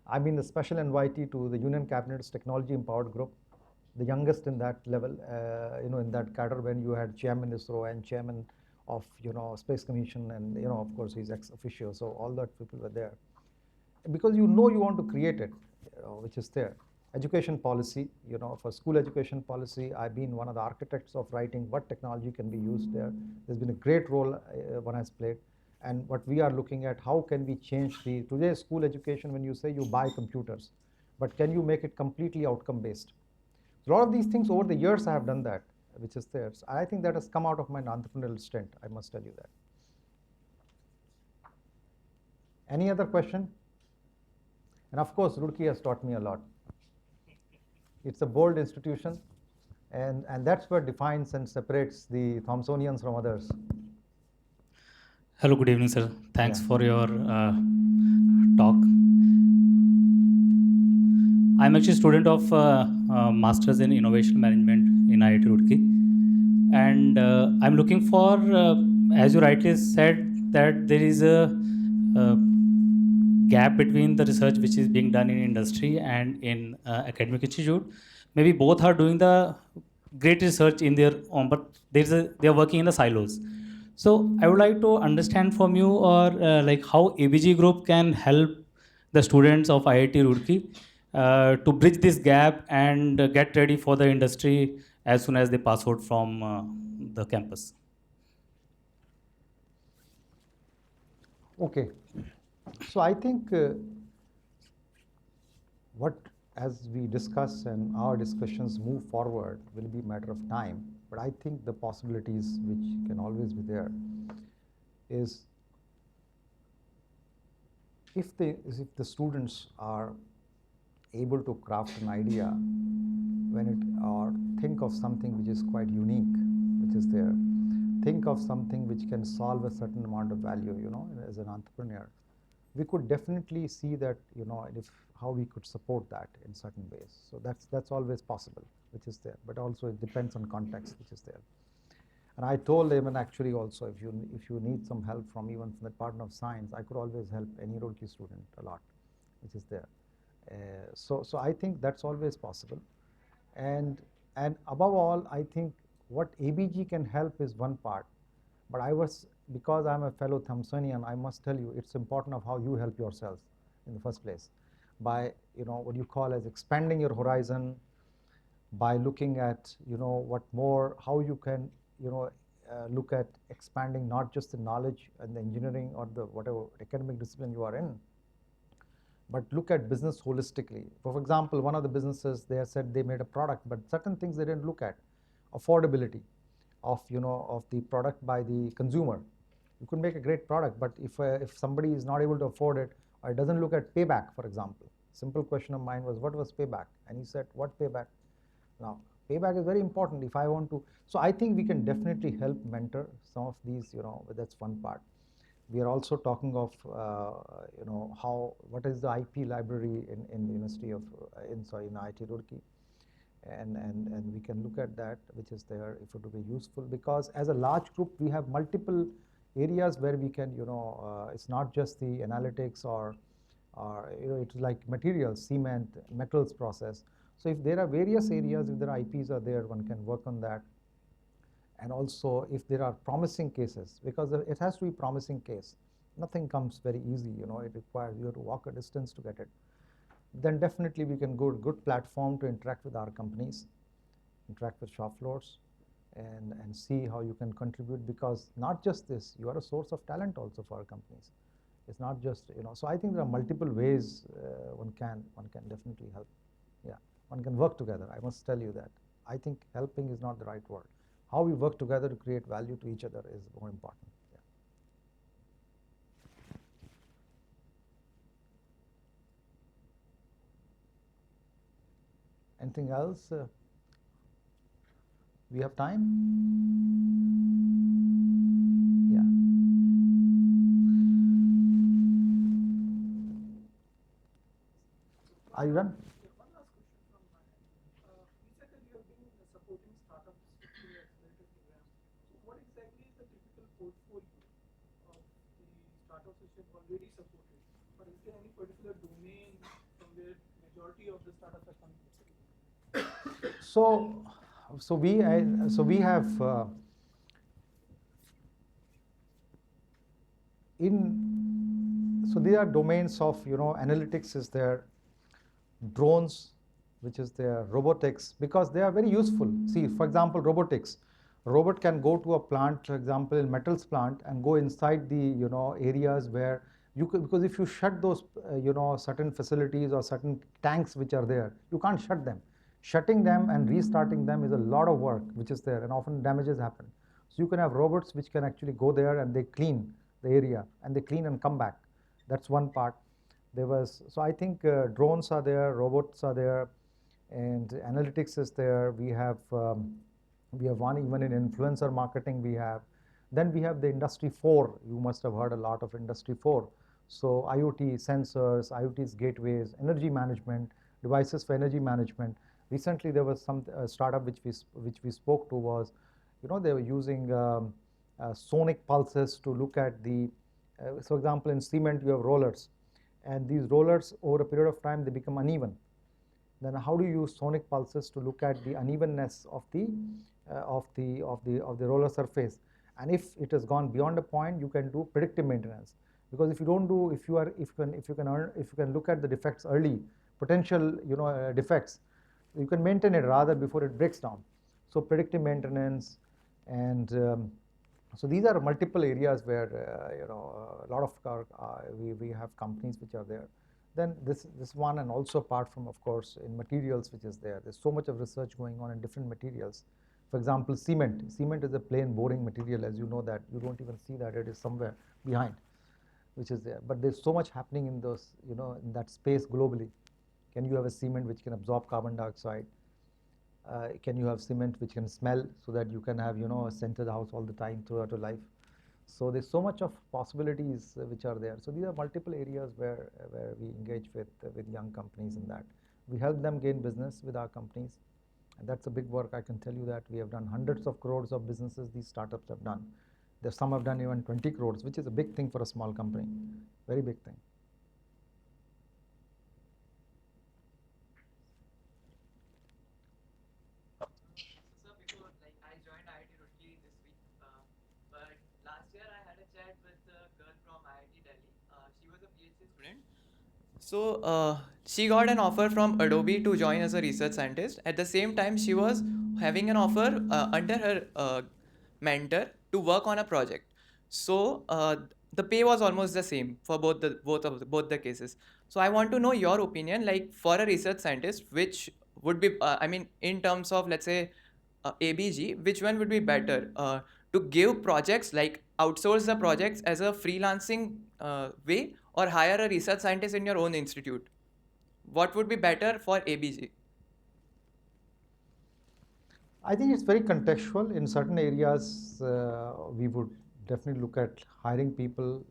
I've been the special invitee to the Union Cabinet's Technology Empowered Group, the youngest in that level, you know, in that cadre, when you had chairman ISRO and chairman of, you know, Space Commission, and, you know, of course, he's ex-officio, so all that people were there. Because you know you want to create it, you know, which is there. Education policy, you know, for school education policy, I've been one of the architects of writing what technology can be used there. There's been a great role one has played. And what we are looking at, how can we change today's school education, when you say you buy computers, but can you make it completely outcome based? A lot of these things over the years I have done that, which is there. So I think that has come out of my entrepreneurial stint, I must tell you that. Any other question? And of course, Roorkee has taught me a lot. It's a bold institution, and that's what defines and separates the Thomsonians from others. Hello, good evening, sir. Thanks Yeah. for your talk. I'm actually a student of Masters in Innovation Management in IIT Roorkee. And I'm looking for, as you rightly said, that there is a gap between the research which is being done in industry and in academic institute. Maybe both are doing the great research in their own, but they are working in the silos. So I would like to understand from you, or like how ABG Group can help the students of IIT Roorkee to bridge this gap and get ready for the industry as soon as they pass out from the campus. Okay. So I think what, as we discuss and our discussions move forward, will be a matter of time. But I think the possibilities which can always be there is if the students are able to craft an idea or think of something which is quite unique, which is there, think of something which can solve a certain amount of value, as an entrepreneur, we could definitely see that, if how we could support that in certain ways. So that's always possible, which is there. But also it depends on context, which is there. And I told them, and actually also, if you need some help from even from the Department of Science, I could always help any Roorkee student a lot, which is there. So I think that's always possible. And above all, I think what ABG can help is one part. But because I'm a fellow Thompsonian, I must tell you, it's important of how you help yourselves in the first place by, what you call as expanding your horizon, by looking at, how you can, look at expanding not just the knowledge and the engineering or the whatever academic discipline you are in, but look at business holistically. For example, one of the businesses, they have said they made a product, but certain things they didn't look at. Affordability of, of the product by the consumer. You could make a great product, but if somebody is not able to afford it, or it doesn't look at payback, for example. Simple question of mine was, what was payback? And he said, what payback? Now, payback is very important if I want to. So I think we can definitely help mentor some of these, that's one part. We are also talking of, what is the IP library in the University of, in IIT Roorkee. And we can look at that, which is there, if it would be useful, because as a large group, we have multiple areas where we can, it's not just the analytics or it's like materials, cement, metals process. So if there are various areas, if their IPs are there, one can work on that. And also if there are promising cases, because it has to be promising case. Nothing comes very easy, it requires you to walk a distance to get it. Then definitely we can go to good platform to interact with our companies, interact with shop floors, and see how you can contribute, because not just this, you are a source of talent also for our companies. It's not just, so I think there are multiple ways one can definitely help. Yeah, one can work together. I must tell you that. I think helping is not the right word. How we work together to create value to each other is more important. Yeah. Anything else? We have time? Yeah. Are you done? One last question from my end. You said that you have been supporting startups through your accelerator program. So what exactly is the typical portfolio of the startups which you have already supported? Or is there any particular domain from where majority of the startups are coming from? So we have so there are domains of, analytics is there, drones, which is there, robotics, because they are very useful. See, for example, robotics. A robot can go to a plant, for example, in metals plant, and go inside the, areas where you could, because if you shut those, certain facilities or certain tanks which are there, you can't shut them. Shutting them and restarting them is a lot of work, which is there, and often damages happen. So you can have robots which can actually go there and they clean the area, and they clean and come back. That's one part. So I think drones are there, robots are there, and analytics is there. We have one even in influencer marketing we have. Then we have the Industry 4. You must have heard a lot of Industry 4. So IoT sensors, IoT's gateways, energy management, devices for energy management. Recently there was some startup which we spoke to was, they were using sonic pulses to look at the, for example, in cement you have rollers, and these rollers over a period of time they become uneven. Then how do you use sonic pulses to look at the unevenness of the roller surface? And if it has gone beyond a point, you can do predictive maintenance. Because if you don't do, if you can look at the defects early, potential defects, you can maintain it rather before it breaks down. So predictive maintenance, and so these are multiple areas where a lot of we have companies which are there. Then this one, and also apart from, of course, in materials which is there. There's so much of research going on in different materials. For example, cement. Cement is a plain boring material, as you know that. You don't even see that it is somewhere behind, which is there. But there's so much happening in those, in that space globally. Can you have a cement which can absorb carbon dioxide? Can you have cement which can smell so that you can have, a scented house all the time throughout your life? So there's so much of possibilities which are there. So these are multiple areas where we engage with young companies in that. We help them gain business with our companies. And that's a big work. I can tell you that we have done hundreds of crores of businesses these startups have done. There's some have done even 20 crores, which is a big thing for a small company. Very big thing. So, before I joined IIT Roorkee this week, but last year I had a chat with a girl from IIT Delhi. She was a PhD student. So she got an offer from Adobe to join as a research scientist. At the same time, she was having an offer under her mentor to work on a project. So the pay was almost the same for both the cases. So I want to know your opinion, like for a research scientist, which would be, in terms of, let's say, ABG, which one would be better? To give projects, like outsource the projects as a freelancing way, or hire a research scientist in your own institute? What would be better for ABG? I think it's very contextual. In certain areas, we would definitely look at hiring people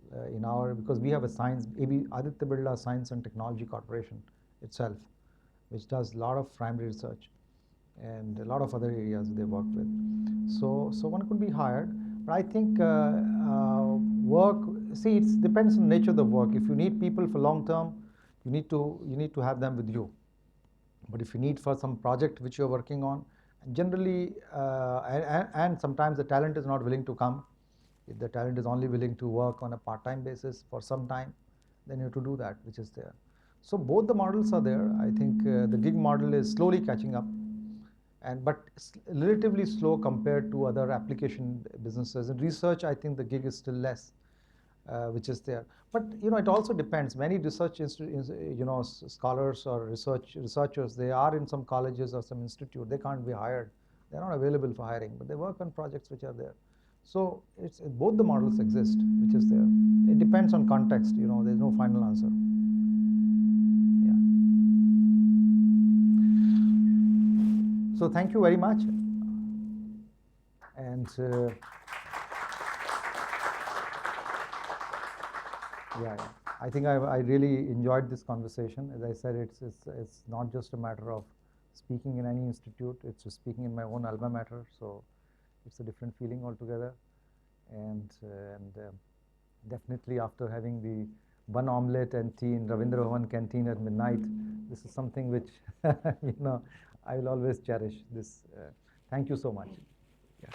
because we have a Aditya Birla Science and Technology Corporation itself, which does a lot of primary research and a lot of other areas they work with. So one could be hired. But I think it depends on the nature of the work. If you need people for long term, you need to have them with you. But if you need for some project which you're working on, generally, and sometimes the talent is not willing to come. If the talent is only willing to work on a part-time basis for some time, then you have to do that, which is there. So both the models are there. I think the gig model is slowly catching up, but relatively slow compared to other application businesses. In research, I think the gig is still less, which is there. But it also depends. Many research scholars or researchers, they are in some colleges or some institute. They can't be hired. They're not available for hiring, but they work on projects which are there. So both the models exist, which is there. It depends on context. There's no final answer. Yeah. So thank you very much. And yeah, I think I really enjoyed this conversation. As I said, it's not just a matter of speaking in any institute. It's just speaking in my own alma mater. So it's a different feeling altogether. And definitely after having the bun omelette and tea in Ravindra Bhavan canteen at midnight, this is something which I will always cherish. This. Thank you so much. Yeah.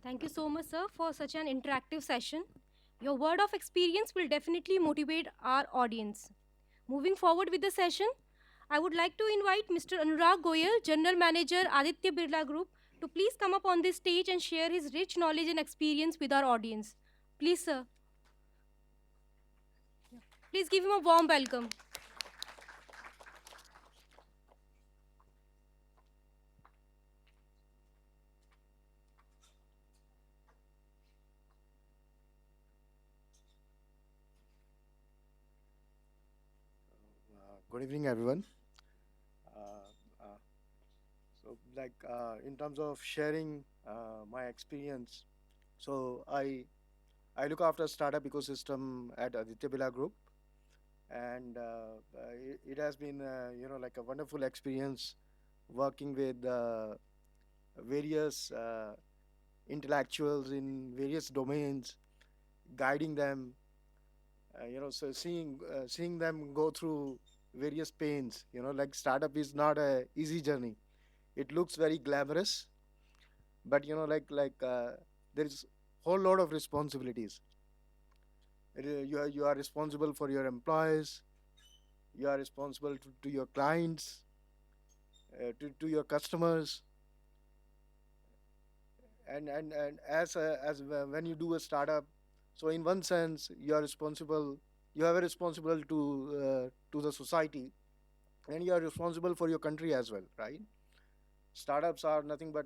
Thank you so much, sir, for such an interactive session. Your word of experience will definitely motivate our audience. Moving forward with the session, I would like to invite Mr. Anurag Goyal, General Manager, Aditya Birla Group, to please come up on this stage and share his rich knowledge and experience with our audience. Please, sir. Please give him a warm welcome. Good evening, everyone. In terms of sharing my experience, so I look after startup ecosystem at Aditya Birla Group, and it has been a wonderful experience working with various intellectuals in various domains, guiding them. So seeing them go through various pains. Startup is not a easy journey. It looks very glamorous, but there is whole lot of responsibilities. You are responsible for your employees. You are responsible to your clients, to your customers. And when you do a startup, so in one sense you are responsible. You have a responsible to the society, and you are responsible for your country as well, right? Startups are nothing but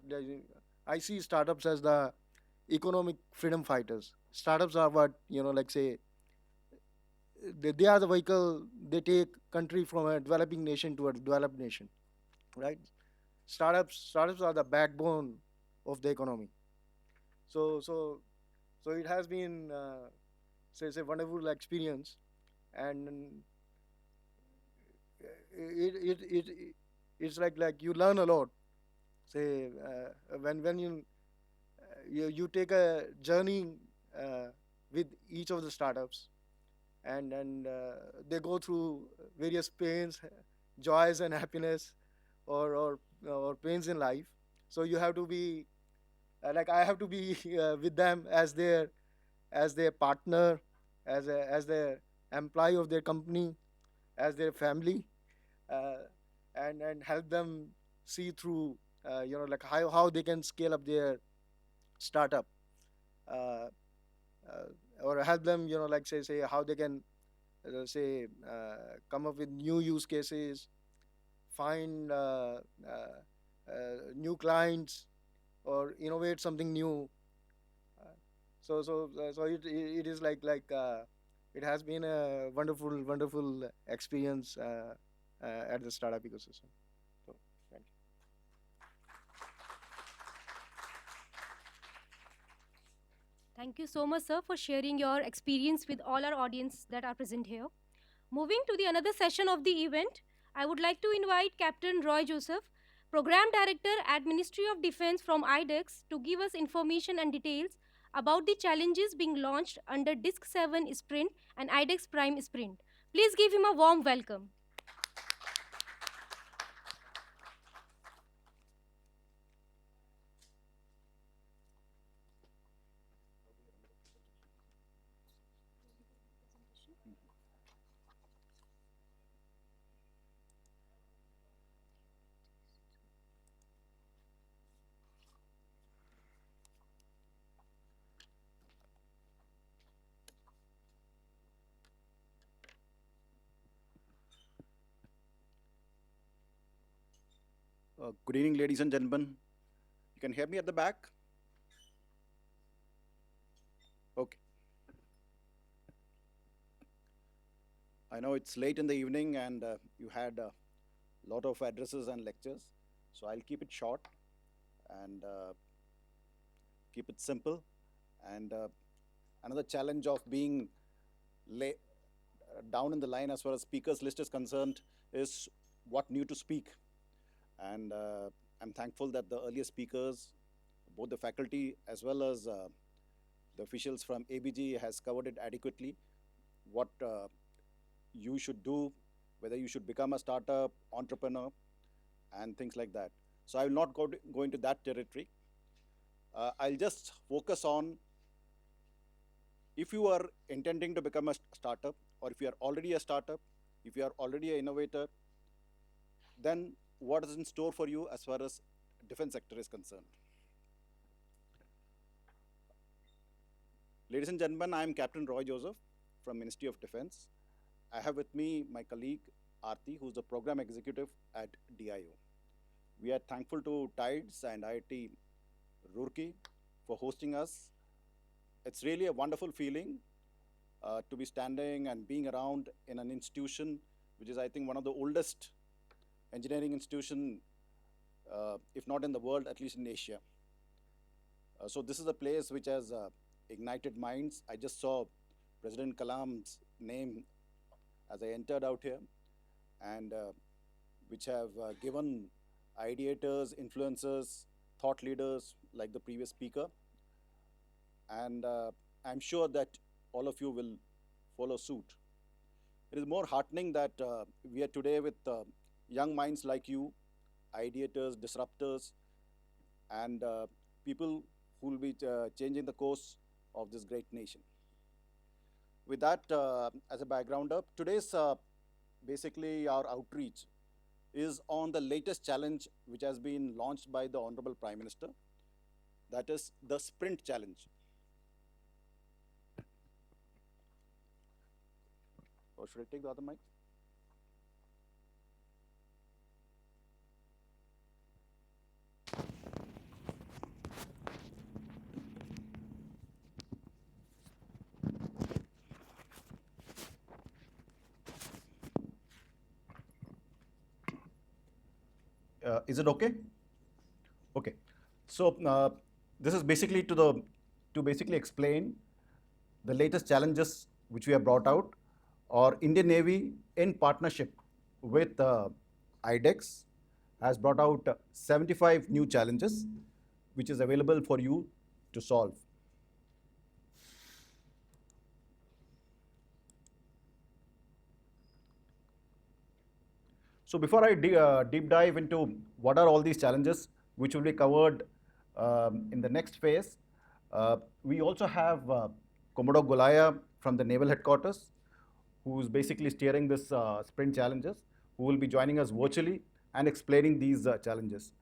I see startups as the economic freedom fighters. Startups are what, like say, they are the vehicle. They take country from a developing nation to a developed nation, right? Startups are the backbone of the economy. So it has been say wonderful experience. And it's like you learn a lot. Say when you take a journey uh, with each of the startups, and they go through various pains, joys, and happiness, or pains in life. So you have to be like I have to be with them as their partner, as their employee of their company, as their family, uh, and help them see through like how they can scale up their startup, uh, or help them, like say how they can come up with new use cases, find new clients, or innovate something new. So it is like it has been a wonderful experience at the startup ecosystem. So thank you. Thank you so much, sir, for sharing your experience with all our audience that are present here. Moving to the another session of the event, I would like to invite Captain Roy Joseph, Program Director at Ministry of Defense from IDEX, to give us information and details about the challenges being launched under DISC 7 Sprint and IDEX Prime Sprint. Please give him a warm welcome. Good evening, ladies and gentlemen. You can hear me at the back? Okay. I know it's late in the evening and you had a lot of addresses and lectures, so I'll keep it short and keep it simple. And another challenge of being down in the line as far as speakers list is concerned is what new to speak. And I'm thankful that the earlier speakers, both the faculty as well as the officials from ABG, has covered it adequately. What you should do, whether you should become a startup, entrepreneur, and things like that. So I will not go into that territory. I'll just focus on, if you are intending to become a startup, or if you are already a startup, if you are already an innovator, then what is in store for you as far as defense sector is concerned. Ladies and gentlemen, I am Captain Roy Joseph from Ministry of Defense. I have with me my colleague Aarti, who's the program executive at DIO. We are thankful to TIDES and IIT Roorkee for hosting us. It's really a wonderful feeling to be standing and being around in an institution which is, I think, one of the oldest engineering institution, if not in the world, at least in Asia. So this is a place which has ignited minds. I just saw President Kalam's name as I entered out here, and which have given ideators, influencers, thought leaders like the previous speaker. And I'm sure that all of you will follow suit. It is more heartening that we are today with young minds like you, ideators, disruptors, and people who will be changing the course of this great nation. With that as a background up, today's basically our outreach is on the latest challenge which has been launched by the Honorable Prime Minister, that is the Sprint Challenge. Or should I take the other mic? Is it okay? Okay. So this is basically to basically explain the latest challenges which we have brought out, or Indian Navy in partnership with IDEX has brought out 75 new challenges which is available for you to solve. So before I deep dive into what are all these challenges, which will be covered in the next phase, we also have Commodore Golaya from the Naval Headquarters, who is basically steering this sprint challenges, who will be joining us virtually and explaining these challenges.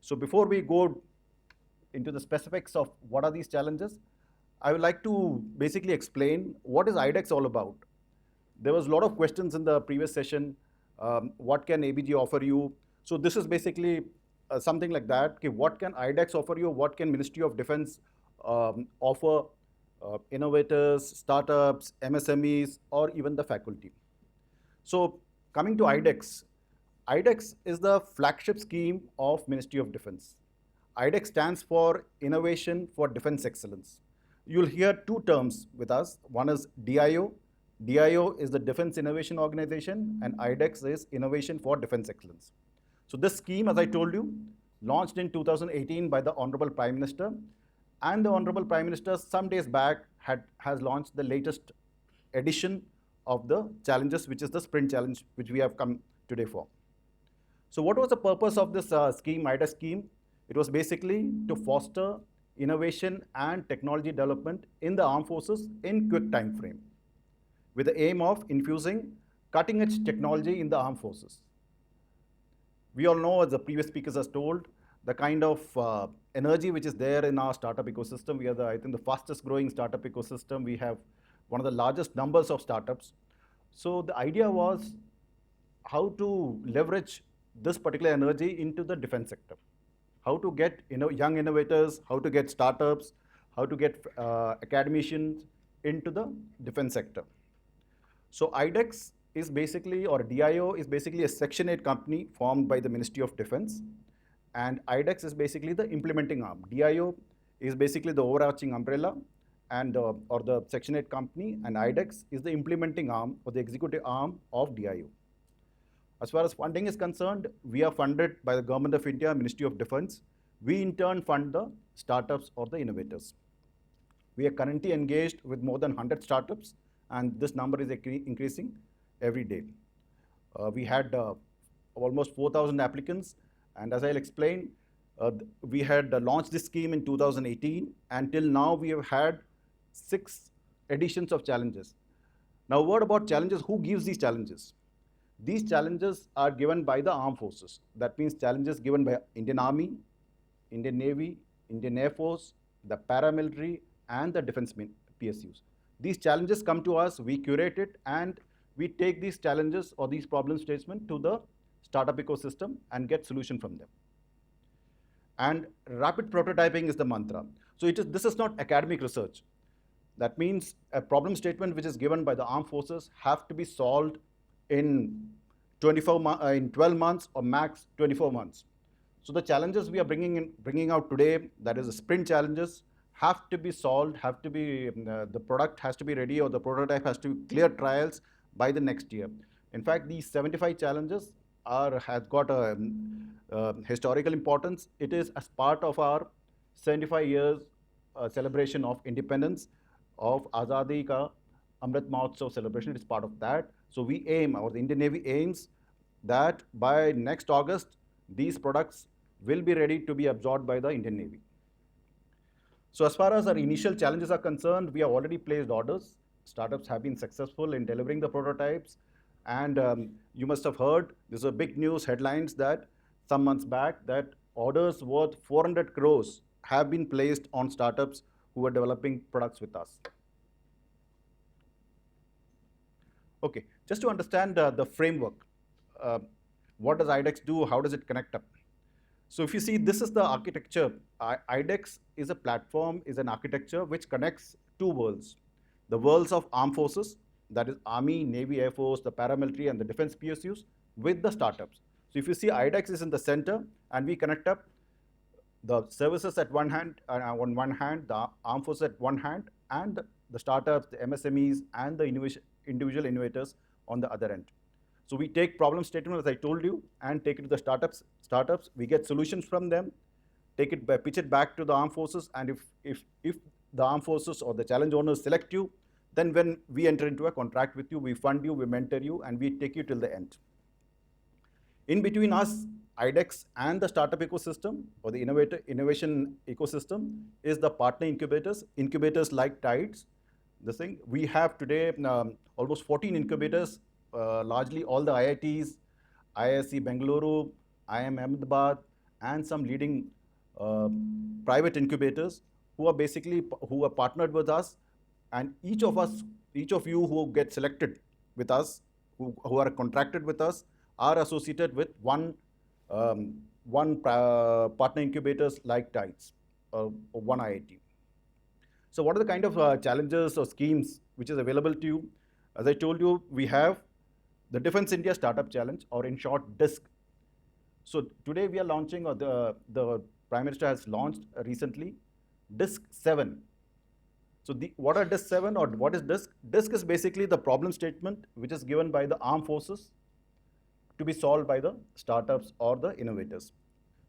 So before we go into the specifics of what are these challenges, I would like to basically explain what is IDEX all about. There was a lot of questions in the previous session. What can ABG offer you? So this is basically something like that. Okay, what can IDEX offer you? What can Ministry of Defense offer innovators, startups, MSMEs, or even the faculty? So coming to IDEX, IDEX is the flagship scheme of Ministry of Defense. IDEX stands for Innovation for Defense Excellence. You'll hear two terms with us. One is DIO. DIO is the Defense Innovation Organization, and IDEX is Innovation for Defense Excellence. So this scheme, as I told you, launched in 2018 by the Honorable Prime Minister, and the Honorable Prime Minister some days back has launched the latest edition of the challenges, which is the Sprint Challenge, which we have come today for. So what was the purpose of this scheme, IDEX scheme? It was basically to foster innovation and technology development in the armed forces in quick time frame, with the aim of infusing cutting-edge technology in the armed forces. We all know, as the previous speakers has told, the kind of energy which is there in our startup ecosystem. We are, I think, the fastest growing startup ecosystem. We have one of the largest numbers of startups. So the idea was how to leverage this particular energy into the defense sector. How to get young innovators, how to get startups, how to get academicians into the defense sector. So IDEX is basically, or DIO is basically a Section 8 company formed by the Ministry of Defense, and IDEX is basically the implementing arm. DIO is basically the overarching umbrella, and or the Section 8 company, and IDEX is the implementing arm or the executive arm of DIO. As far as funding is concerned, we are funded by the Government of India, Ministry of Defense. We in turn fund the startups or the innovators. We are currently engaged with more than 100 startups, and this number is increasing every day. We had almost 4,000 applicants, and as I'll explain, we had launched this scheme in 2018, and till now we have had 6 editions of challenges. Now, a word about challenges. Who gives these challenges? These challenges are given by the armed forces. That means challenges given by Indian Army, Indian Navy, Indian Air Force, the paramilitary, and the defense PSUs. These challenges come to us, we curate it, and we take these challenges or these problem statements to the startup ecosystem and get solution from them. And rapid prototyping is the mantra. So this is not academic research. That means a problem statement which is given by the armed forces have to be solved in 12 months or max 24 months. So the challenges we are bringing out today, that is the sprint challenges, have to be solved, have to be, the product has to be ready, or the prototype has to clear trials by the next year. In fact, these 75 challenges has got a historical importance. It is as part of our 75 years celebration of independence, of Azadi Ka Amrit Mahotsav celebration. It is part of that. So we aim, or the Indian Navy aims, that by next August, these products will be ready to be absorbed by the Indian Navy. So as far as our initial challenges are concerned, we have already placed orders. startups have been successful in delivering the prototypes. And you must have heard, there's a big news headlines that some months back that orders worth 400 crores have been placed on startups who are developing products with us. Okay, just to understand the framework, what does IDEX do? How does it connect up? So if you see, this is the architecture. IDEX is a platform, is an architecture which connects two worlds. The worlds of armed forces, that is Army, Navy, Air Force, the paramilitary and the defense PSUs with the startups. So if you see, IDEX is in the center and we connect up the services at one hand, on one hand, the armed forces at one hand, and the startups, the MSMEs and the individual innovators on the other end. So we take problem statement, as I told you, and take it to the startups. We get solutions from them, pitch it back to the armed forces, and if the armed forces or the challenge owners select you, then when we enter into a contract with you, we fund you, we mentor you, and we take you till the end. In between us, IDEX and the startup ecosystem or the innovation ecosystem is the partner incubators like Tides. This thing, we have today almost 14 incubators, largely all the IITs, IISc Bengaluru, IIM Ahmedabad, and some leading private incubators who are partnered with us, and each of you who get selected with us, who are contracted with us, are associated with one partner incubators like Tides, one IIT. So what are the kind of challenges or schemes which is available to you? As I told you, we have the Defense India Startup Challenge, or in short, DISC. So today we are launching, or the Prime Minister has launched recently, DISC 7. So what are DISC 7 or what is DISC? DISC is basically the problem statement which is given by the armed forces to be solved by the startups or the innovators.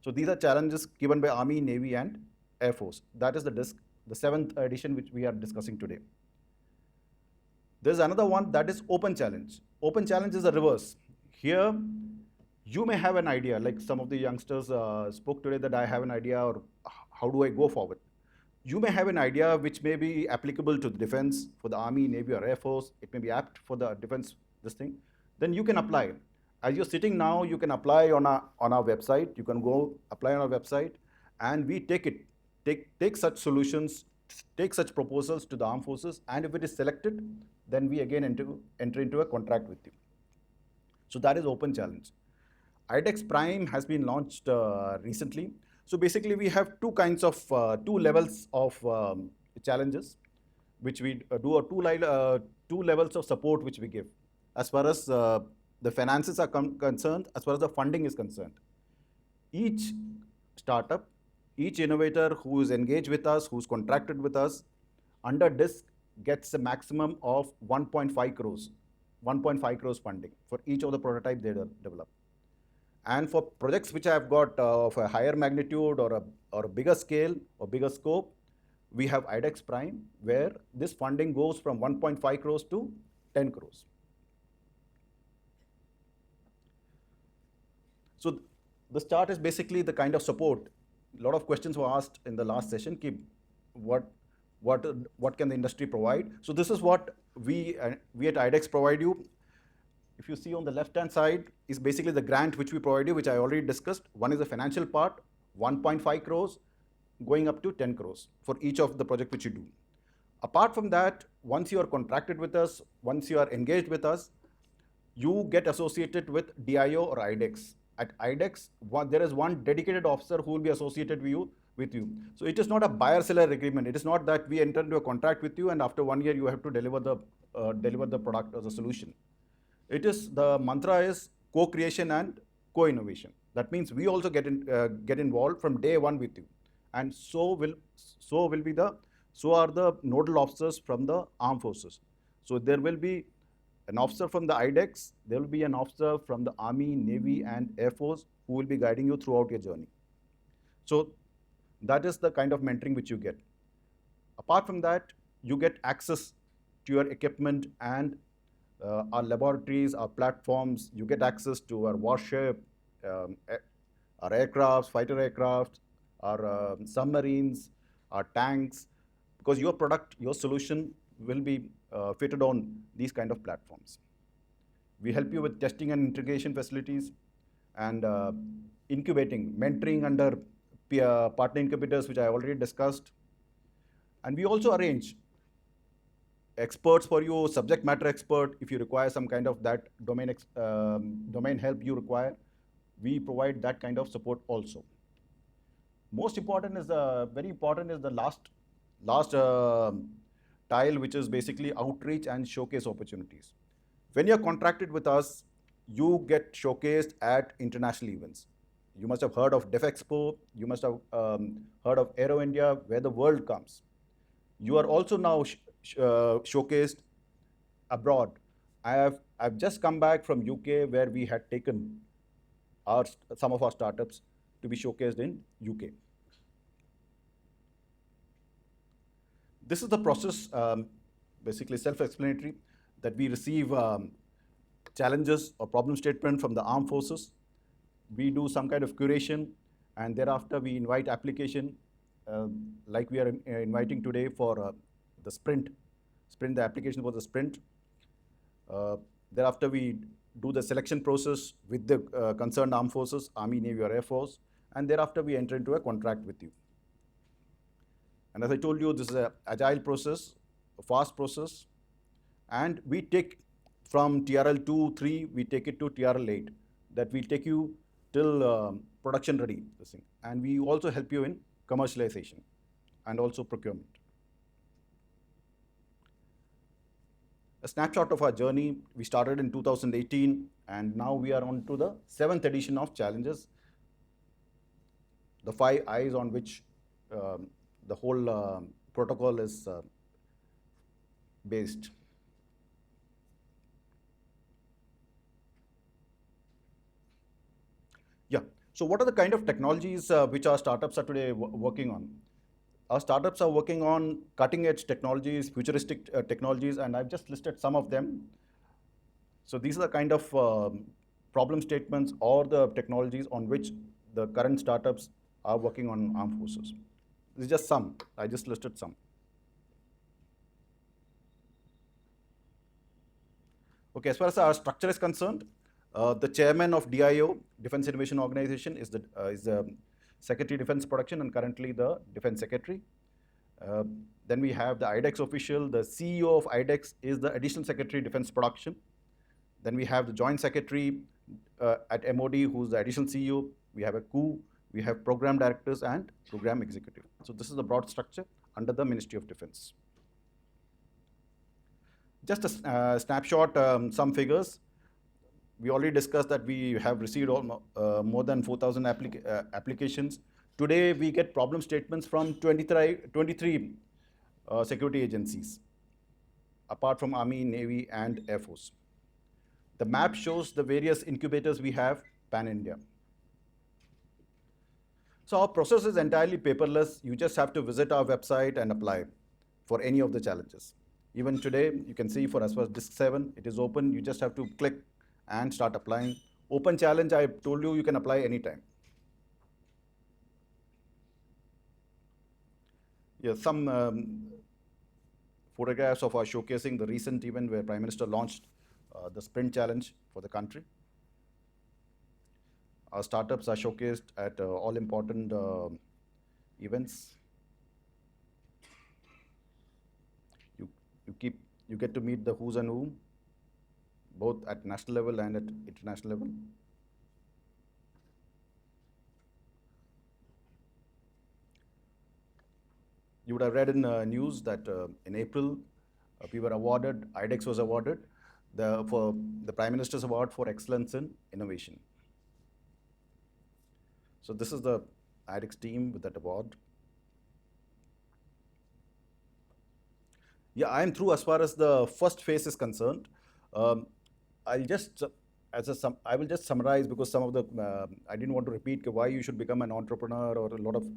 So these are challenges given by Army, Navy and Air Force. That is the DISC, the 7th edition which we are discussing today. There's another one, that is Open Challenge. Open Challenge is the reverse. Here, you may have an idea, like some of the youngsters spoke today, that I have an idea, or how do I go forward? You may have an idea which may be applicable to the defense, for the Army, Navy or Air Force. It may be apt for the defense, this thing. Then you can apply. As you're sitting now, you can apply on our website. You can go apply on our website, and we take such solutions, take such proposals to the armed forces, and if it is selected, then we again enter into a contract with you. So that is Open Challenge. IDEX Prime has been launched recently. So basically we have two levels of challenges which we do, or two levels of support which we give as far as the finances are concerned, as far as the funding is concerned. Each startup, each innovator who is engaged with us, who's contracted with us, under DISC gets a maximum of 1.5 crores funding for each of the prototype they develop. And for projects which have got of a higher magnitude or a bigger scale or bigger scope, we have IDEX Prime, where this funding goes from 1.5 crores to 10 crores. So the start is basically the kind of support. A lot of questions were asked in the last session. What can the industry provide? So this is what we at IDEX provide you. If you see on the left-hand side is basically the grant which we provide you, which I already discussed. One is the financial part, 1.5 crores, going up to 10 crores for each of the project which you do. Apart from that, once you are contracted with us, once you are engaged with us, you get associated with DIO or IDEX. At IDEX, there is one dedicated officer who will be associated with you. So it is not a buyer-seller agreement. It is not that we enter into a contract with you and after 1 year you have to deliver the product or the solution. It is, the mantra is co-creation and co-innovation. That means we also get involved from day one with you, and so are the nodal officers from the armed forces. So there will be an officer from the IDEX, there will be an officer from the Army, Navy and Air Force who will be guiding you throughout your journey. So that is the kind of mentoring which you get. Apart from that, you get access to your equipment and our laboratories, our platforms. You get access to our warship, our aircrafts, fighter aircraft, our submarines, our tanks, because your product, your solution will be fitted on these kind of platforms. We help you with testing and integration facilities and incubating, mentoring under partner incubators, which I already discussed. And we also arrange experts for you, subject matter expert, if you require some kind of that domain help you require, we provide that kind of support also. Most important is very important is the last tile, which is basically outreach and showcase opportunities. When you're contracted with us, you get showcased at international events. You must have heard of DefExpo, you must have heard of Aero India, where the world comes. You are also now showcased abroad. I've just come back from UK, where we had taken some of our startups to be showcased in UK. This is the process, basically self-explanatory, that we receive challenges or problem statement from the armed forces. We do some kind of curation, and thereafter we invite application, like we are inviting today for the sprint, the application for the sprint. Thereafter we do the selection process with the concerned armed forces, Army, Navy or Air Force, and thereafter we enter into a contract with you. And as I told you, this is an agile process, a fast process, and we take from TRL 2, 3, we take it to TRL 8, that will take you till production ready, this thing. And we also help you in commercialization and also procurement. A snapshot of our journey, we started in 2018, and now we are on to the 7th edition of Challenges, the 5 Eyes on which the whole protocol is based. Yeah, so what are the kind of technologies which our startups are today working on? Our startups are working on cutting edge technologies, futuristic technologies, and I've just listed some of them. So these are the kind of problem statements or the technologies on which the current startups are working on armed forces. This is just some, I just listed some. Okay, as far as our structure is concerned, the chairman of DIO, Defense Innovation Organization, is the Secretary Defense Production and currently the Defense Secretary. Then we have the IDEX official. The CEO of IDEX is the Additional Secretary Defense Production. Then we have the Joint Secretary at MOD, who's the Additional CEO. We have a coup. We have Program Directors and Program Executive. So this is the broad structure under the Ministry of Defense. Just a snapshot, some figures. We already discussed that we have received more than 4,000 applications. Today, we get problem statements from 23 security agencies, apart from Army, Navy, and Air Force. The map shows the various incubators we have pan-India. So our process is entirely paperless. You just have to visit our website and apply for any of the challenges. Even today, you can see for as far as DISC 7, it is open. You just have to click and start applying. Open challenge, I told you, you can apply anytime. Yeah, some photographs of our showcasing the recent event where Prime Minister launched the Sprint Challenge for the country. Our startups are showcased at all important events. You get to meet the who's and whom, both at national level and at international level. You would have read in news that in April, we were awarded, IDEX was awarded for the Prime Minister's Award for Excellence in Innovation. So this is the IDEX team with that award. Yeah, I am through as far as the first phase is concerned. I will just summarize, because some of the I didn't want to repeat why you should become an entrepreneur or a lot of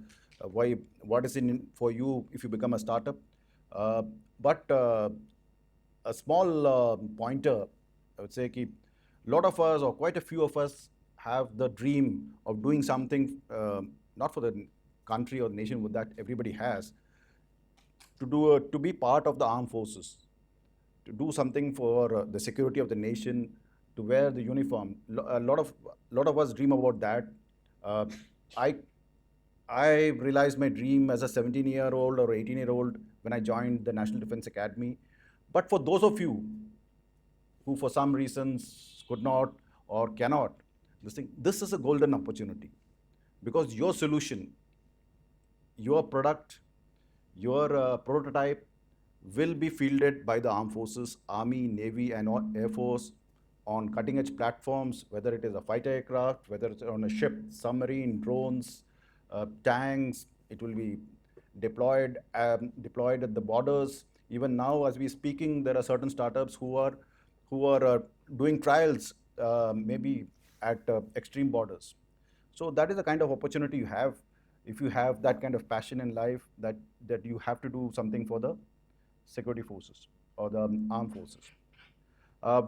what is in for you if you become a startup. But a small pointer, I would say, a lot of us or quite a few of us have the dream of doing something, not for the country or the nation, that everybody has, to be part of the armed forces. to do something for the security of the nation, to wear the uniform. A lot of us dream about that. I realized my dream as a 17-year-old or 18-year-old when I joined the National Defense Academy. But for those of you who for some reasons could not or cannot, this is a golden opportunity, because your solution, your product, your prototype will be fielded by the armed forces, Army, Navy, and Air Force on cutting-edge platforms, whether it is a fighter aircraft, whether it's on a ship, submarine, drones, tanks. It will be deployed at the borders. Even now, as we're speaking, there are certain startups who are doing trials, maybe at extreme borders. So that is the kind of opportunity you have if you have that kind of passion in life, that you have to do something for the security forces or the armed forces.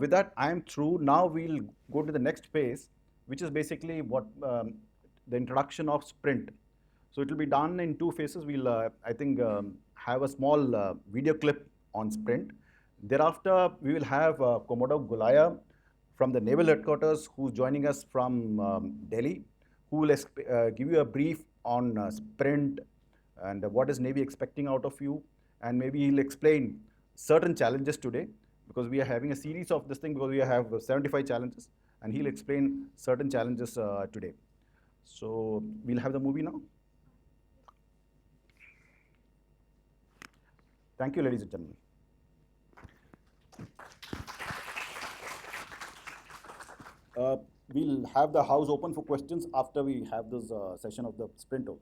With that, I am through. Now we'll go to the next phase, which is basically what the introduction of Sprint. So it will be done in two phases. We'll, I think, have a small video clip on Sprint. Thereafter, we will have Commodore Gulaya from the Naval Headquarters, who's joining us from Delhi, who will give you a brief on Sprint and what is Navy expecting out of you. And maybe he'll explain certain challenges today, because we are having a series of this thing, because we have 75 challenges, and he'll explain certain challenges today. So we'll have the movie now. Thank you, ladies and gentlemen. We'll have the house open for questions after we have this session of the Sprint also.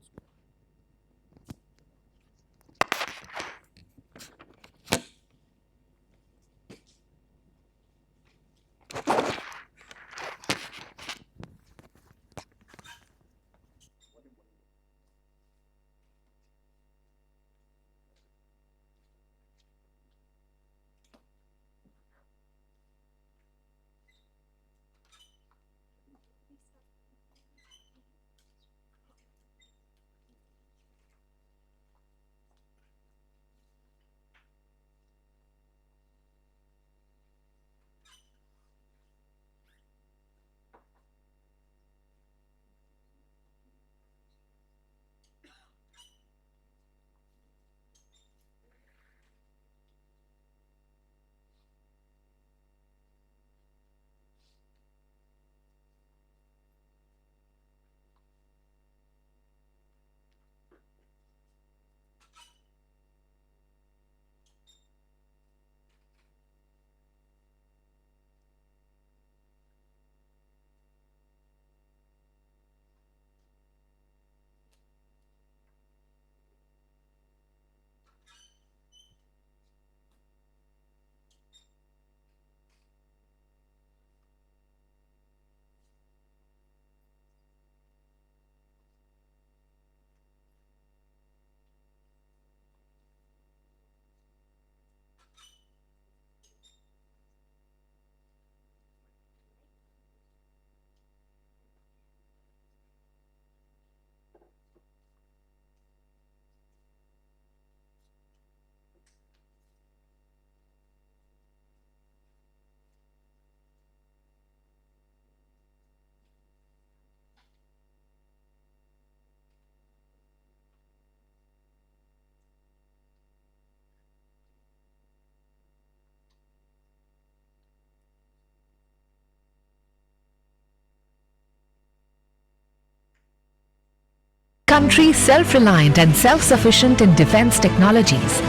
Country self-reliant and self-sufficient in defense technologies.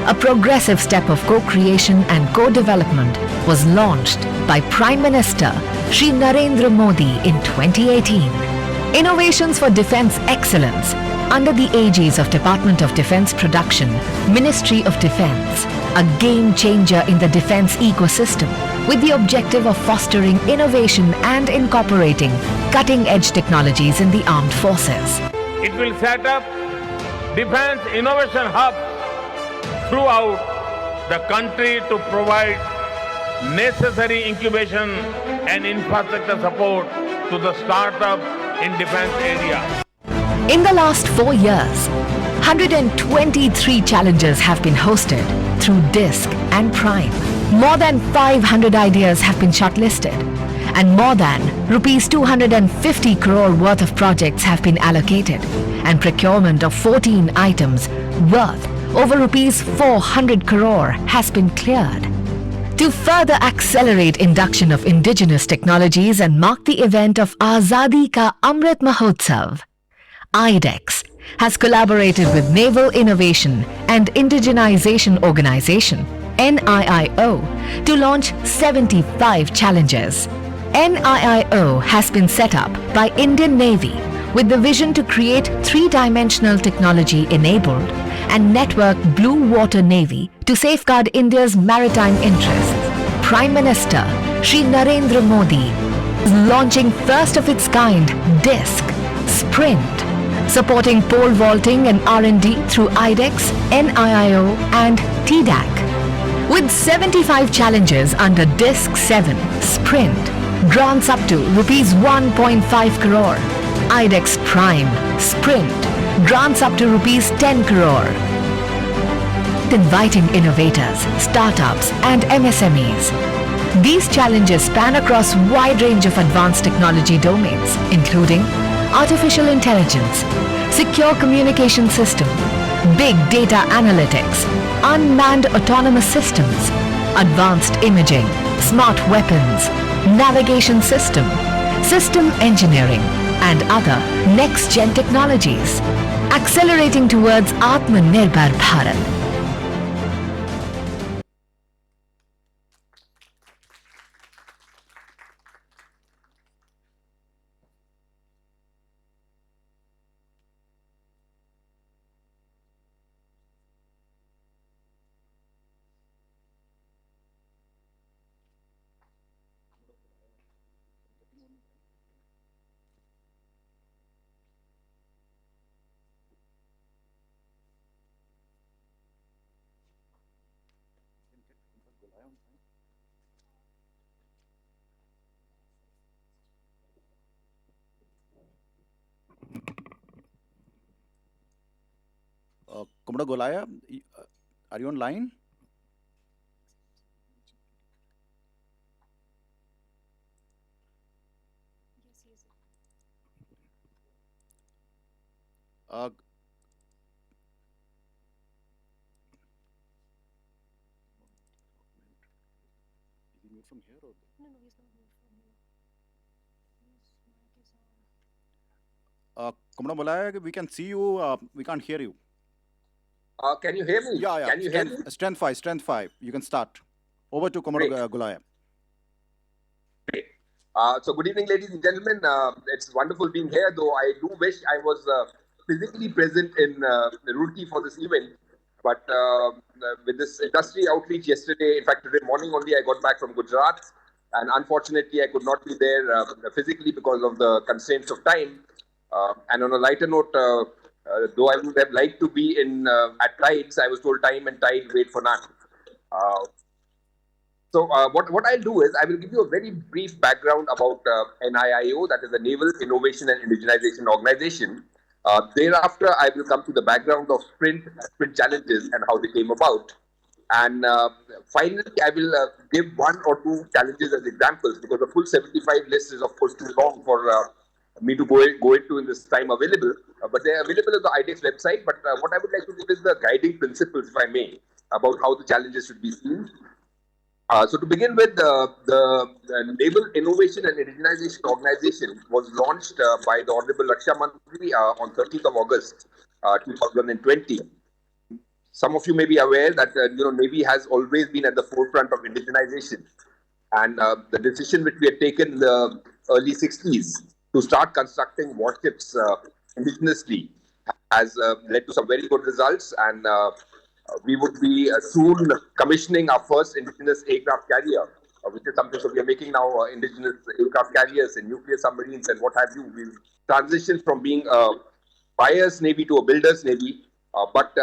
A progressive step of co-creation and co-development was launched by Prime Minister Shri Narendra Modi in 2018. Innovations for Defense Excellence under the aegis of Department of Defense Production, Ministry of Defense, a game changer in the defense ecosystem with the objective of fostering innovation and incorporating cutting-edge technologies in the armed forces. It will set up defense innovation hubs throughout the country to provide necessary incubation and infrastructure support to the startup in defense area. In the last 4 years, 123 challenges have been hosted through DISC and Prime. More than 500 ideas have been shortlisted, and more than rupees 250 crore worth of projects have been allocated, and procurement of 14 items worth over rupees 400 crore has been cleared. To further accelerate induction of indigenous technologies and mark the event of Azadi Ka Amrit Mahotsav, IDEX has collaborated with Naval Innovation and Indigenization Organization NIIO to launch 75 challenges. NIIO has been set up by Indian Navy with the vision to create three-dimensional technology-enabled and network blue water navy to safeguard India's maritime interests. Prime Minister Shri Narendra Modi is launching first of its kind DISC Sprint, supporting pole vaulting and R&D through IDEX, NIIO and TDAC. With 75 challenges under DISC 7 Sprint, grants up to rupees 1.5 crore. IDEX Prime Sprint, grants up to rupees 10 crore. Inviting innovators, startups and MSMEs. These challenges span across a wide range of advanced technology domains, including artificial intelligence, secure communication system, big data analytics, unmanned autonomous systems, advanced imaging, smart weapons, navigation system, system engineering, and other next-gen technologies, accelerating towards Atmanirbhar Bharat. Kumra Golaya, are you online? Is he mute from here or? No, he's not moved from here. Kumra Golaya, we can see you, we can't hear you. Can you hear me? Yeah. Can you hear me? Strength 5. You can start. Over to Kumra Golaya. So good evening, ladies and gentlemen. It's wonderful being here, though I do wish I was physically present in Roorkee for this event. But with this industry outreach yesterday, in fact, today morning only, I got back from Gujarat. And unfortunately, I could not be there physically because of the constraints of time. And on a lighter note, though I would have liked to be in at Tides, I was told time and tide wait for none. So what I'll do is I will give you a very brief background about NIIO, that is the Naval Innovation and Indigenization Organization. Thereafter, I will come to the background of Sprint challenges and how they came about. And finally, I will give one or two challenges as examples, because the full 75 list is, of course, too long for me to go into in this time available. But they are available on the IDEX website. But what I would like to give is the guiding principles, if I may, about how the challenges should be seen. So to begin with, the Naval Innovation and Indigenization Organization was launched by the Honorable Raksha Mantri on 13th of August 2020. Some of you may be aware that Navy has always been at the forefront of indigenization, and the decision which we had taken in the early 60s to start constructing warships indigenously has led to some very good results, and we would be soon commissioning our first indigenous aircraft carrier, which is something. So we are making now indigenous aircraft carriers and nuclear submarines and what have you. We've transitioned from being a buyer's navy to a builder's navy. But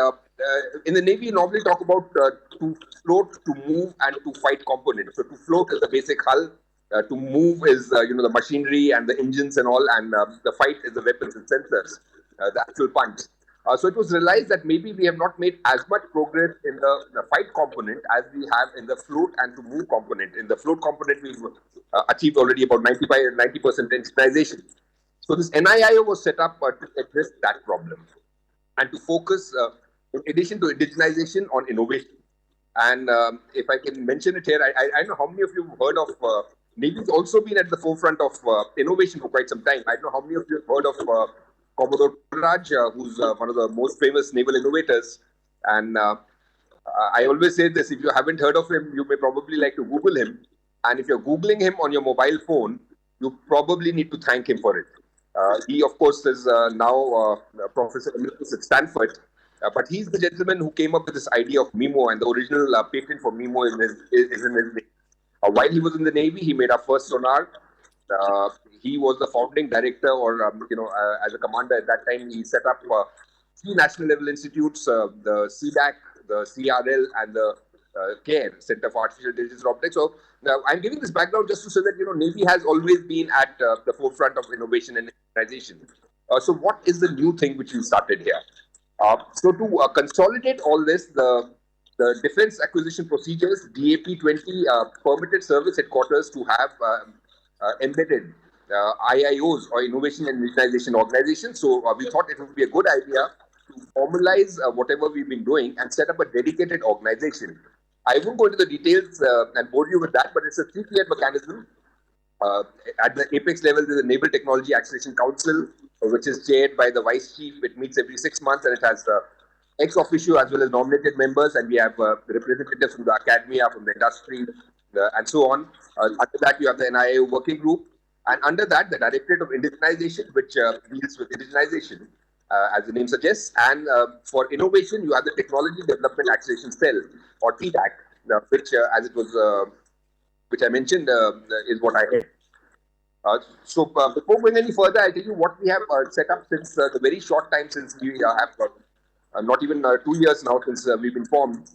in the Navy, you normally talk about to float, to move, and to fight components. So to float is the basic hull. To move is the machinery and the engines and all, and the fight is the weapons and sensors, the actual punch. So it was realized that maybe we have not made as much progress in the fight component as we have in the float and to move component. In the float component, we've achieved already about 90% digitization. So this NIIO was set up to address that problem and to focus, in addition to indigenization, on innovation. And if I can mention it here, I don't know how many of you have heard of Navy's also been at the forefront of innovation for quite some time. I don't know how many of you have heard of Commodore Raj, who's one of the most famous naval innovators. And I always say this, if you haven't heard of him, you may probably like to Google him. And if you're Googling him on your mobile phone, you probably need to thank him for it. He, of course, is now Professor Emeritus at Stanford. But he's the gentleman who came up with this idea of MIMO, and the original patent for MIMO is in his name. While he was in the Navy, he made our first sonar. He was the founding director, or as a commander at that time, he set up three national level institutes: the CDAC, the CRL, and the CARE, Center for Artificial Intelligence and Robotics. So I'm giving this background just to say that Navy has always been at the forefront of innovation and digitization. So what is the new thing which we started here? So to consolidate all this, the Defense Acquisition Procedures, DAP-20, permitted service headquarters to have embedded IIOs, or Innovation and Digitization Organizations. So we thought it would be a good idea to formalize whatever we've been doing and set up a dedicated organization. I won't go into the details and bore you with that, but it's a three-tiered mechanism. At the apex level, there's a Naval Technology Acceleration Council, which is chaired by the Vice Chief. It meets every 6 months, and it has ex officio as well as nominated members, and we have representatives from the academia, from the industry, and so on. Under that, you have the NIIO working group, and under that, the Directorate of Indigenization, which deals with indigenization, as the name suggests. And for innovation, you have the Technology Development Acceleration Cell, or TDAC, which, as it was, which I mentioned, is what I head. So before going any further, I'll tell you what we have set up since the very short time since we have not even 2 years now since we've been formed.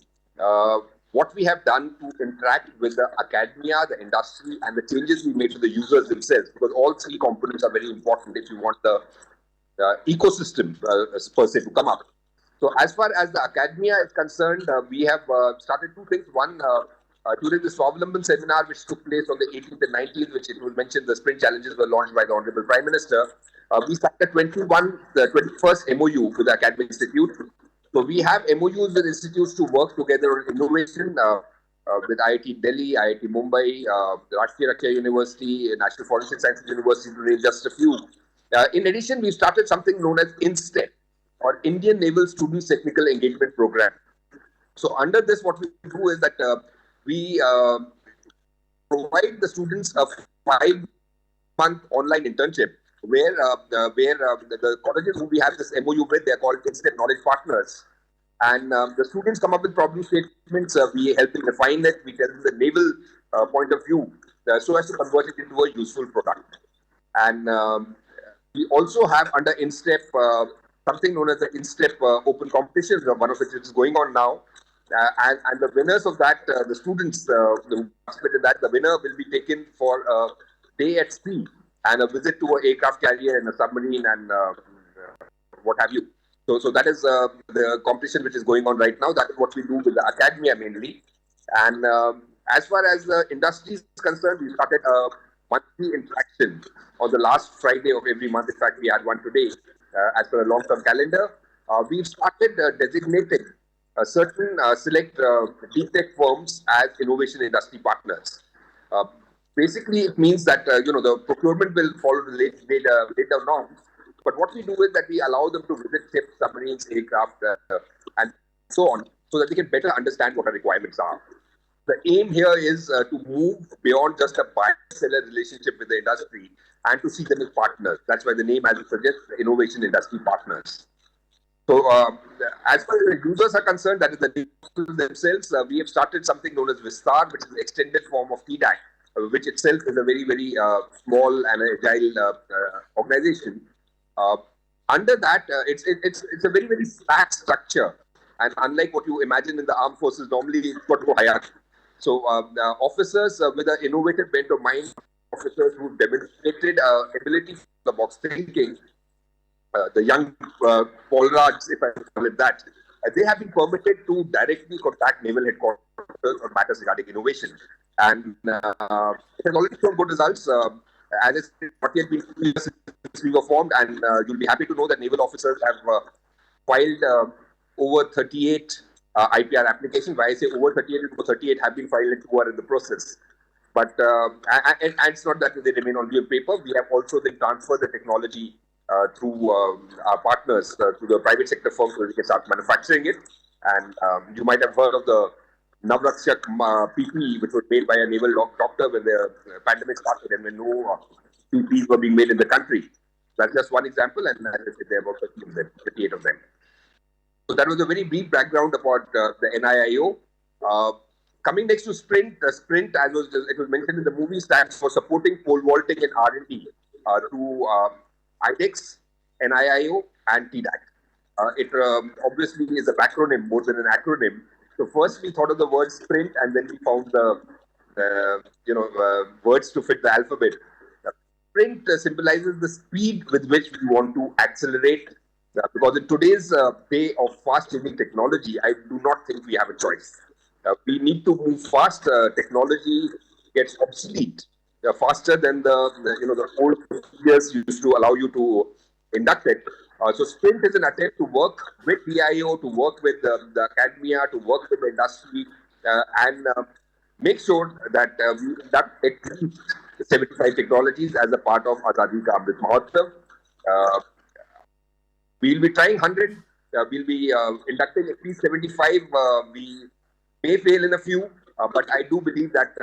What we have done to interact with the academia, the industry, and the changes we made to the users themselves, because all three components are very important if you want the ecosystem per se to come up. So as far as the academia is concerned, we have started two things. One, during the Swavlamban seminar, which took place on the 18th and 19th, which it was mentioned, the sprint challenges were launched by the Honorable Prime Minister. We started the 21st MOU with the Academic Institute. So we have MOUs with institutes to work together on innovation with IIT Delhi, IIT Mumbai, Rashtriya Raksha University, National Forensic Sciences University, to name just a few. In addition, we started something known as INSTEP, or Indian Naval Students Technical Engagement Program. So under this, what we do is that we provide the students a 5-month online internship where the colleges who we have this MOU with, they're called INSTEP Knowledge Partners. And the students come up with problem statements, we help them refine it, we tell them the naval point of view, so as to convert it into a useful product. And we also have under INSTEP something known as the INSTEP Open Competition, one of which is going on now. And the winners of that, the students who participate in that, the winner will be taken for a day at sea and a visit to an aircraft carrier and a submarine and what have you. So that is the competition which is going on right now. That is what we do with the academia mainly. And as far as the industry is concerned, we started a monthly interaction on the last Friday of every month. In fact, we had one today as per a long-term calendar. We've started designating certain select deep tech firms as innovation industry partners. Basically, it means that the procurement will follow the later norms. But what we do is that we allow them to visit ships, submarines, aircraft, and so on, so that they can better understand what our requirements are. The aim here is to move beyond just a buyer-seller relationship with the industry and to see them as partners. That's why the name, as it suggests, innovation industry partners. So as far as the users are concerned, that is the users themselves, we have started something known as Vistar, which is an extended form of TDAC, which itself is a very, very small and agile organization. Under that, it's a very, very flat structure. And unlike what you imagine in the armed forces, normally it's got no hierarchy. So officers with an innovative bent of mind, officers who demonstrated ability for the box thinking, the young Paul Raj, if I call it that, they have been permitted to directly contact naval headquarters on matters regarding innovation. And it has already shown good results. As it's not yet been 2 years since we were formed, and you'll be happy to know that naval officers have filed over 38 IPR applications. Why I say over 38, because 38 have been filed and 2 are in the process. But and it's not that they remain only on paper. We have also then transferred the technology through our partners to the private sector firms so we can start manufacturing it. And you might have heard of the Navrakshak PPE, which was made by a naval doctor when the pandemic started and when no PPEs were being made in the country. That's just one example, and as I said, there are about 30 of them, 38 of them. So that was a very brief background about the NIIO. Coming next to Sprint, Sprint, as it was mentioned in the movie, stands for Supporting Pole Vaulting and R&D through IDEX, NIIO, and TDAC. It obviously is a backronym more than an acronym. So first we thought of the word Sprint, and then we found the words to fit the alphabet. Sprint symbolizes the speed with which we want to accelerate. Because in today's day of fast-changing technology, I do not think we have a choice. We need to move fast. Technology gets obsolete faster than the old procedures used to allow you to induct it. So Sprint is an attempt to work with DIO, to work with the academia, to work with the industry, and make sure that we induct at least 75 technologies as a part of Azadi Ka Amrit Mahotsav. We'll be trying 100. We'll be inducting at least 75. We may fail in a few, but I do believe that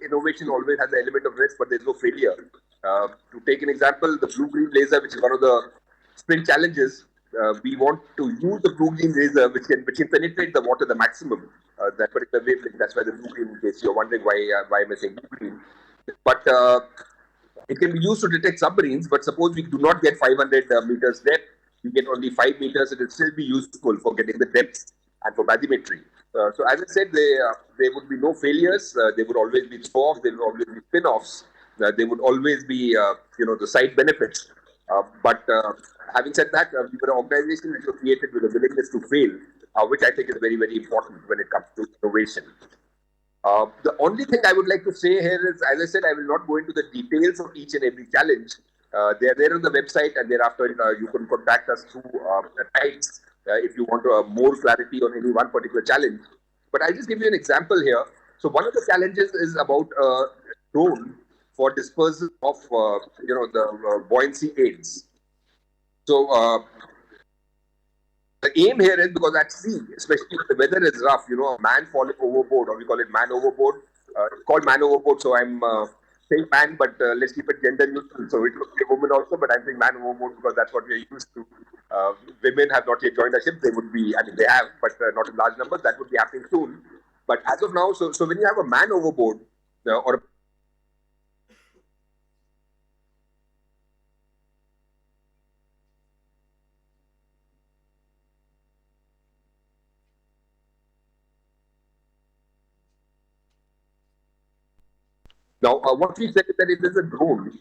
innovation always has an element of risk, but there's no failure. To take an example, the blue-green laser, which is one of the Sprint challenges, we want to use the blue-green laser, which can penetrate the water the maximum. That particular wavelength. That's why the blue-green. In case you're wondering why am I saying blue-green, but it can be used to detect submarines. But suppose we do not get 500 meters depth, we get only 5 meters, it will still be useful for getting the depth and for bathymetry. So as I said, there would be no failures. There would always be throw-offs. There would always be spin-offs. There would always be the side benefits. But having said that, we were an organization which was created with a willingness to fail, which I think is very, very important when it comes to innovation. The only thing I would like to say here is, as I said, I will not go into the details of each and every challenge. They are there on the website, and thereafter you can contact us through Tides if you want more clarity on any one particular challenge. But I'll just give you an example here. So one of the challenges is about drone for dispersal of the buoyancy aids. So the aim here is, because at sea, especially when the weather is rough, a man falling overboard, or we call it man overboard. It's called man overboard, so I'm saying man, but let's keep it gender neutral. So it could be a woman also, but I'm saying man overboard because that's what we're used to. Women have not yet joined the ship. They would be, they have, but not in large numbers. That would be happening soon. But as of now, so when you have a man overboard, or a Now, what we said is that it is a drone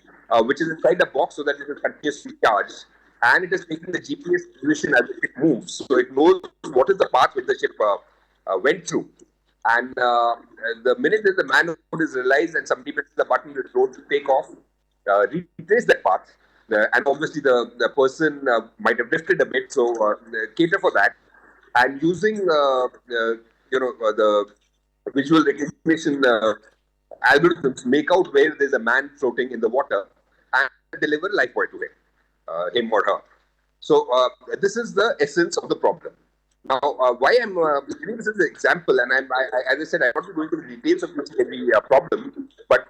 which is inside the box so that it is continuously charged, and it is taking the GPS position as it moves. So it knows what is the path which the ship went through. And the minute that the man mode is realized and somebody presses the button, the drone to take off, retrace that path. And obviously the person might have drifted a bit, so cater for that. And using the visual recognition algorithms, make out where there's a man floating in the water and deliver a life buoy to him or her. So this is the essence of the problem. Now, why I'm giving this as an example, and as I said, I'm not going into the details of every problem, but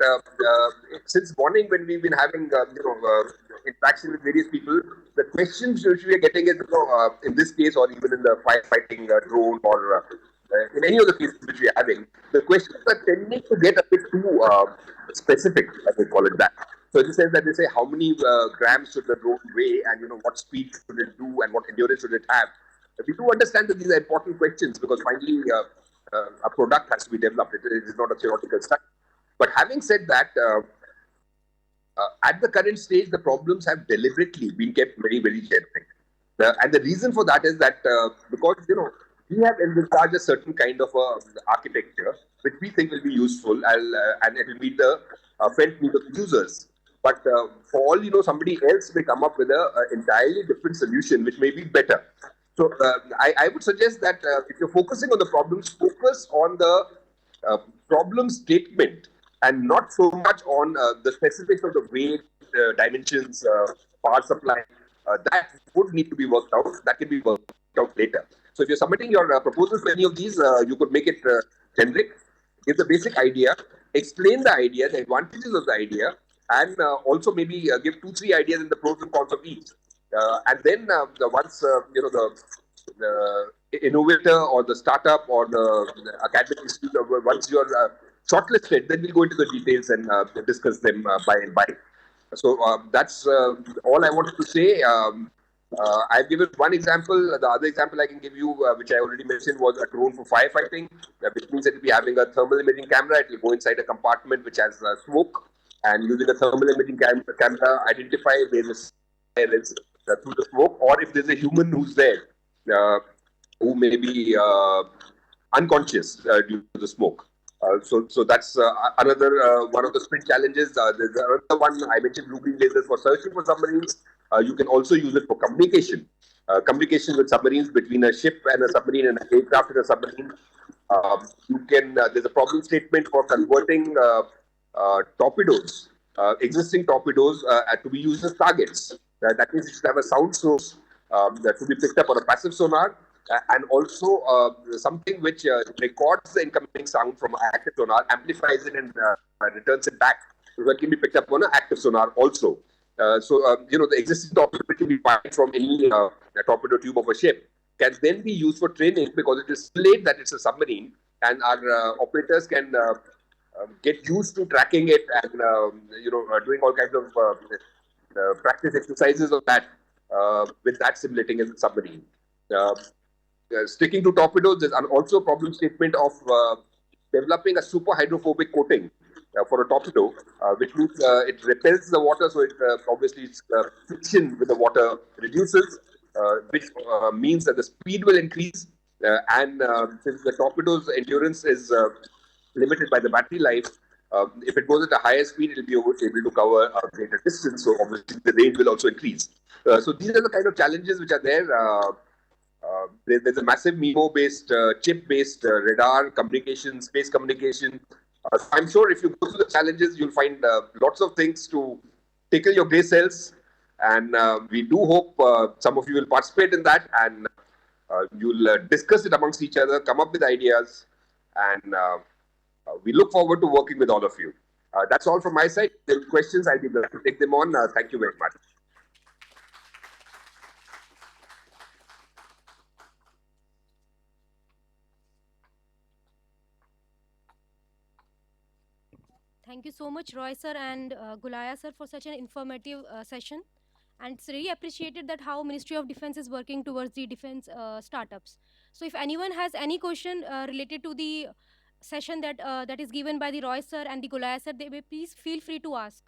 since morning when we've been having interaction with various people, the questions which we are getting is, in this case, or even in the firefighting drone, or in any of the cases which we are having, the questions are tending to get a bit too specific, as we call it that. So it says that they say how many grams should the drone weigh, and what speed should it do, and what endurance should it have. We do understand that these are important questions because finally a product has to be developed. It is not a theoretical study. But having said that, at the current stage, the problems have deliberately been kept very, very generic. And the reason for that is that because, we have envisaged a certain kind of architecture which we think will be useful and it will meet the felt need of users. But for all somebody else may come up with a entirely different solution which may be better. So I would suggest that if you're focusing on the problems, focus on the problem statement and not so much on the specifics of the weight, dimensions, power supply. That would need to be worked out. That can be worked out later. So if you're submitting your proposals for any of these, you could make it generic, give the basic idea, explain the idea, the advantages of the idea, and also maybe give 2-3 ideas in the pros and cons of each. And then once the innovator or the startup or the academic institute, once you're shortlisted, then we'll go into the details and discuss them by and by. So that's all I wanted to say. I've given one example. The other example I can give you, which I already mentioned, was a drone for firefighting, which means it will be having a thermal imaging camera. It will go inside a compartment which has smoke, and using a thermal imaging camera, identify where the fire is through the smoke, or if there's a human who's there who may be unconscious due to the smoke. So that's another one of the sprint challenges. There's another one I mentioned, blue-green lasers for searching for submarines. You can also use it for communication. Communication with submarines between a ship and a submarine and an aircraft and a submarine. There's a problem statement for converting torpedoes, existing torpedoes, to be used as targets. That means you should have a sound source that to be picked up on a passive sonar, and also something which records the incoming sound from an active sonar, amplifies it, and returns it back. So that can be picked up on an active sonar also. The existing torpedo which can be fired from any torpedo tube of a ship can then be used for training because it is displayed that it's a submarine, and our operators can get used to tracking it and doing all kinds of practice exercises of that with that simulating as a submarine. Sticking to torpedoes, there's also a problem statement of developing a super hydrophobic coating for a torpedo, which means it repels the water, so it obviously its friction with the water reduces, which means that the speed will increase, and since the torpedo's endurance is limited by the battery life, if it goes at a higher speed, it will be able to cover a greater distance, so obviously the range will also increase. So these are the kind of challenges which are there. There's a massive MIMO-based, chip-based radar communication, space communication. So I'm sure if you go through the challenges, you'll find lots of things to tickle your gray cells. And we do hope some of you will participate in that, and you'll discuss it amongst each other, come up with ideas, and we look forward to working with all of you. That's all from my side. If there are questions, I'll be glad to take them on. Thank you very much. Thank you so much, Roy sir and Gulaya sir, for such an informative session. And it's really appreciated that how Ministry of Defense is working towards the defense startups. So if anyone has any question related to the session that is given by the Roy sir and the Gulaya sir, they may please feel free to ask.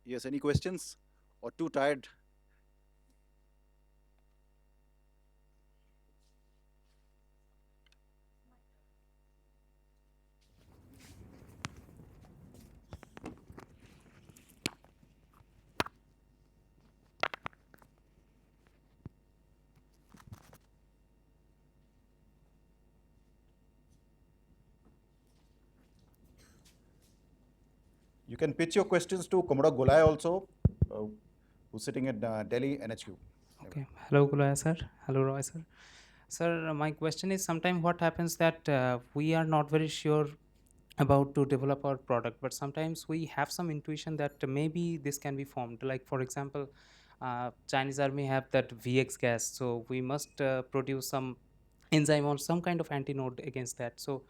Yes, any questions? Or too tired? You can pitch your questions to Commodore Gulaya also, who's sitting at Delhi NHQ. Okay. Hello, Gulaya sir. Hello, Roy sir. Sir, my question is, sometimes what happens that we are not very sure about to develop our product, but sometimes we have some intuition that maybe this can be formed. Like, for example, Chinese army have that VX gas, so we must produce some enzyme or some kind of antinode against that. So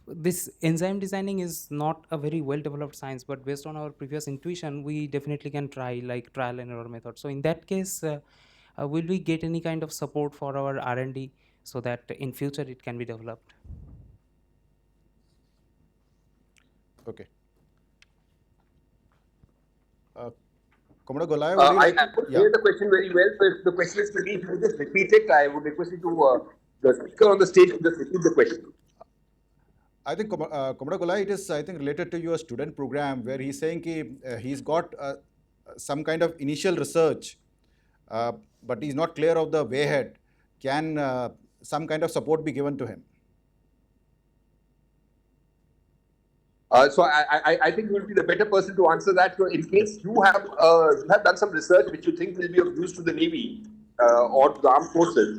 this enzyme designing is not a very well developed science, but based on our previous intuition, we definitely can try like trial and error method. So in that case, will we get any kind of support for our R&D so that in future it can be developed? Okay. Commodore Golaya, would you I like to- could hear the question very well, so if the question is to me, if you could just repeat it, I would request you to, the speaker on the stage to just repeat the question. I think Commodore Golaya, it is, I think, related to your student program where he's saying he's got some kind of initial research, but he's not clear of the way ahead. Can some kind of support be given to him? So I think you will be the better person to answer that. So in case you have done some research which you think will be of use to the Navy or to the armed forces,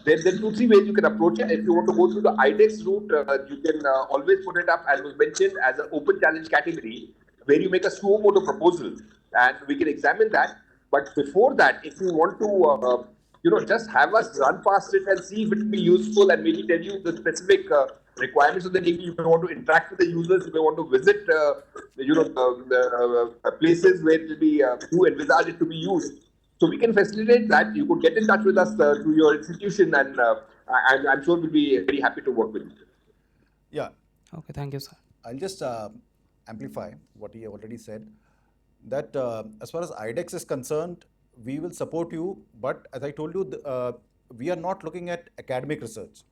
there are 2-3 ways you can approach it. If you want to go through the IDEX route, you can always put it up, as was mentioned, as an open challenge category, where you make a suo motu proposal, and we can examine that. But before that, if you want to, just have us run past it and see if it will be useful, and maybe tell you the specific requirements of the Navy. You may want to interact with the users. You may want to visit, the places where it will be you envisage it to be used. So we can facilitate that. You could get in touch with us through your institution, and I'm sure we'll be very happy to work with you. Yeah. Okay, thank you, sir. I'll just amplify what he already said, that as far as IDEX is concerned, we will support you, but as I told you, we are not looking at academic research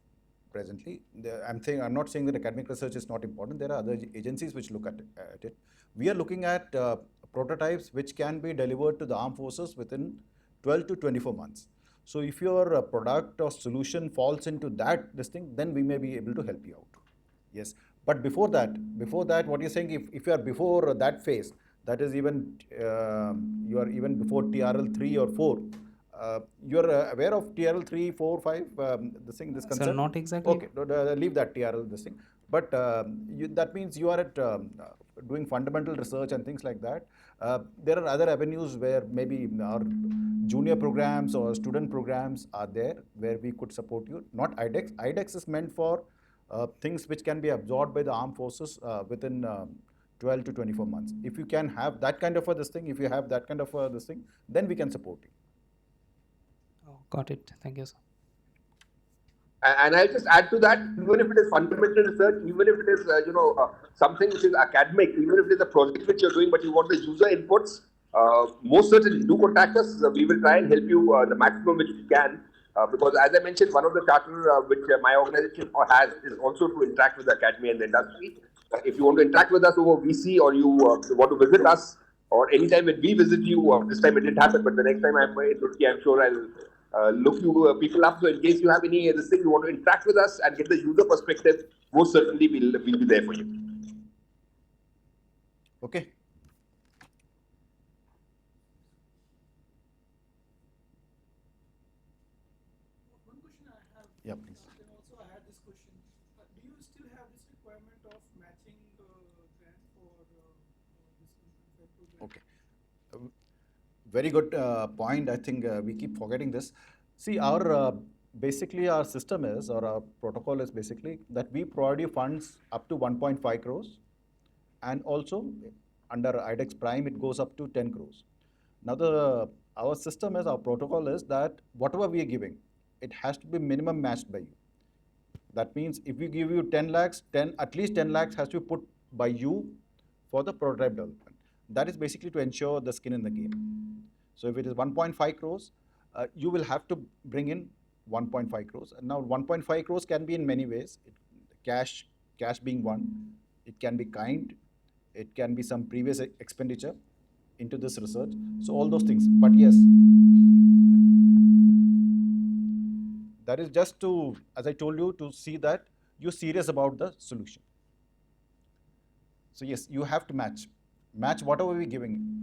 presently. I'm not saying that academic research is not important. There are other agencies which look at it. We are looking at prototypes which can be delivered to the armed forces within 12 to 24 months. So if your product or solution falls into this thing, then we may be able to help you out. Yes, but before that, what you're saying, if you are before that phase, that is even you are even before TRL 3 or 4. You are aware of TRL 3, 4, 5. This concern. Sir, not exactly. Okay, leave that TRL this thing. But that means you are at doing fundamental research and things like that. There are other avenues where maybe our junior programs or student programs are there where we could support you. Not IDEX. IDEX is meant for things which can be absorbed by the armed forces within 12 to 24 months. If you can have that kind of this thing, then we can support you. Oh, got it. Thank you, sir. And I'll just add to that, even if it is fundamental research, even if it is something which is academic, even if it is a project which you're doing, but you want the user inputs, most certainly do contact us. We will try and help you the maximum which we can. Because as I mentioned, one of the charter which my organization has is also to interact with the academy and the industry. If you want to interact with us over VC, or you want to visit us, or anytime when we visit you, this time it didn't happen, but the next time I'm in Roorkee, I'm sure I'll look you people up. So in case you have any this thing, you want to interact with us and get the user perspective, most certainly we'll be there for you. Okay. Yeah, please. Also, I had this question. Do you still have this requirement of matching grant for this program? Okay. Very good point. I think we keep forgetting this. See, our basically our system is, or our protocol is basically that we provide you funds up to 1.5 crores, and also under IDEX Prime it goes up to 10 crores. Now our system is, our protocol is that whatever we are giving, it has to be minimum matched by you. That means if we give you 10 lakhs, at least 10 lakhs has to be put by you for the prototype development. That is basically to ensure the skin in the game. So if it is 1.5 crores, you will have to bring in 1.5 crores. And now 1.5 crores can be in many ways. Cash being one. It can be kind. It can be some previous expenditure into this research. So all those things. But yes, that is just to, as I told you, to see that you're serious about the solution. So yes, you have to match whatever we're giving.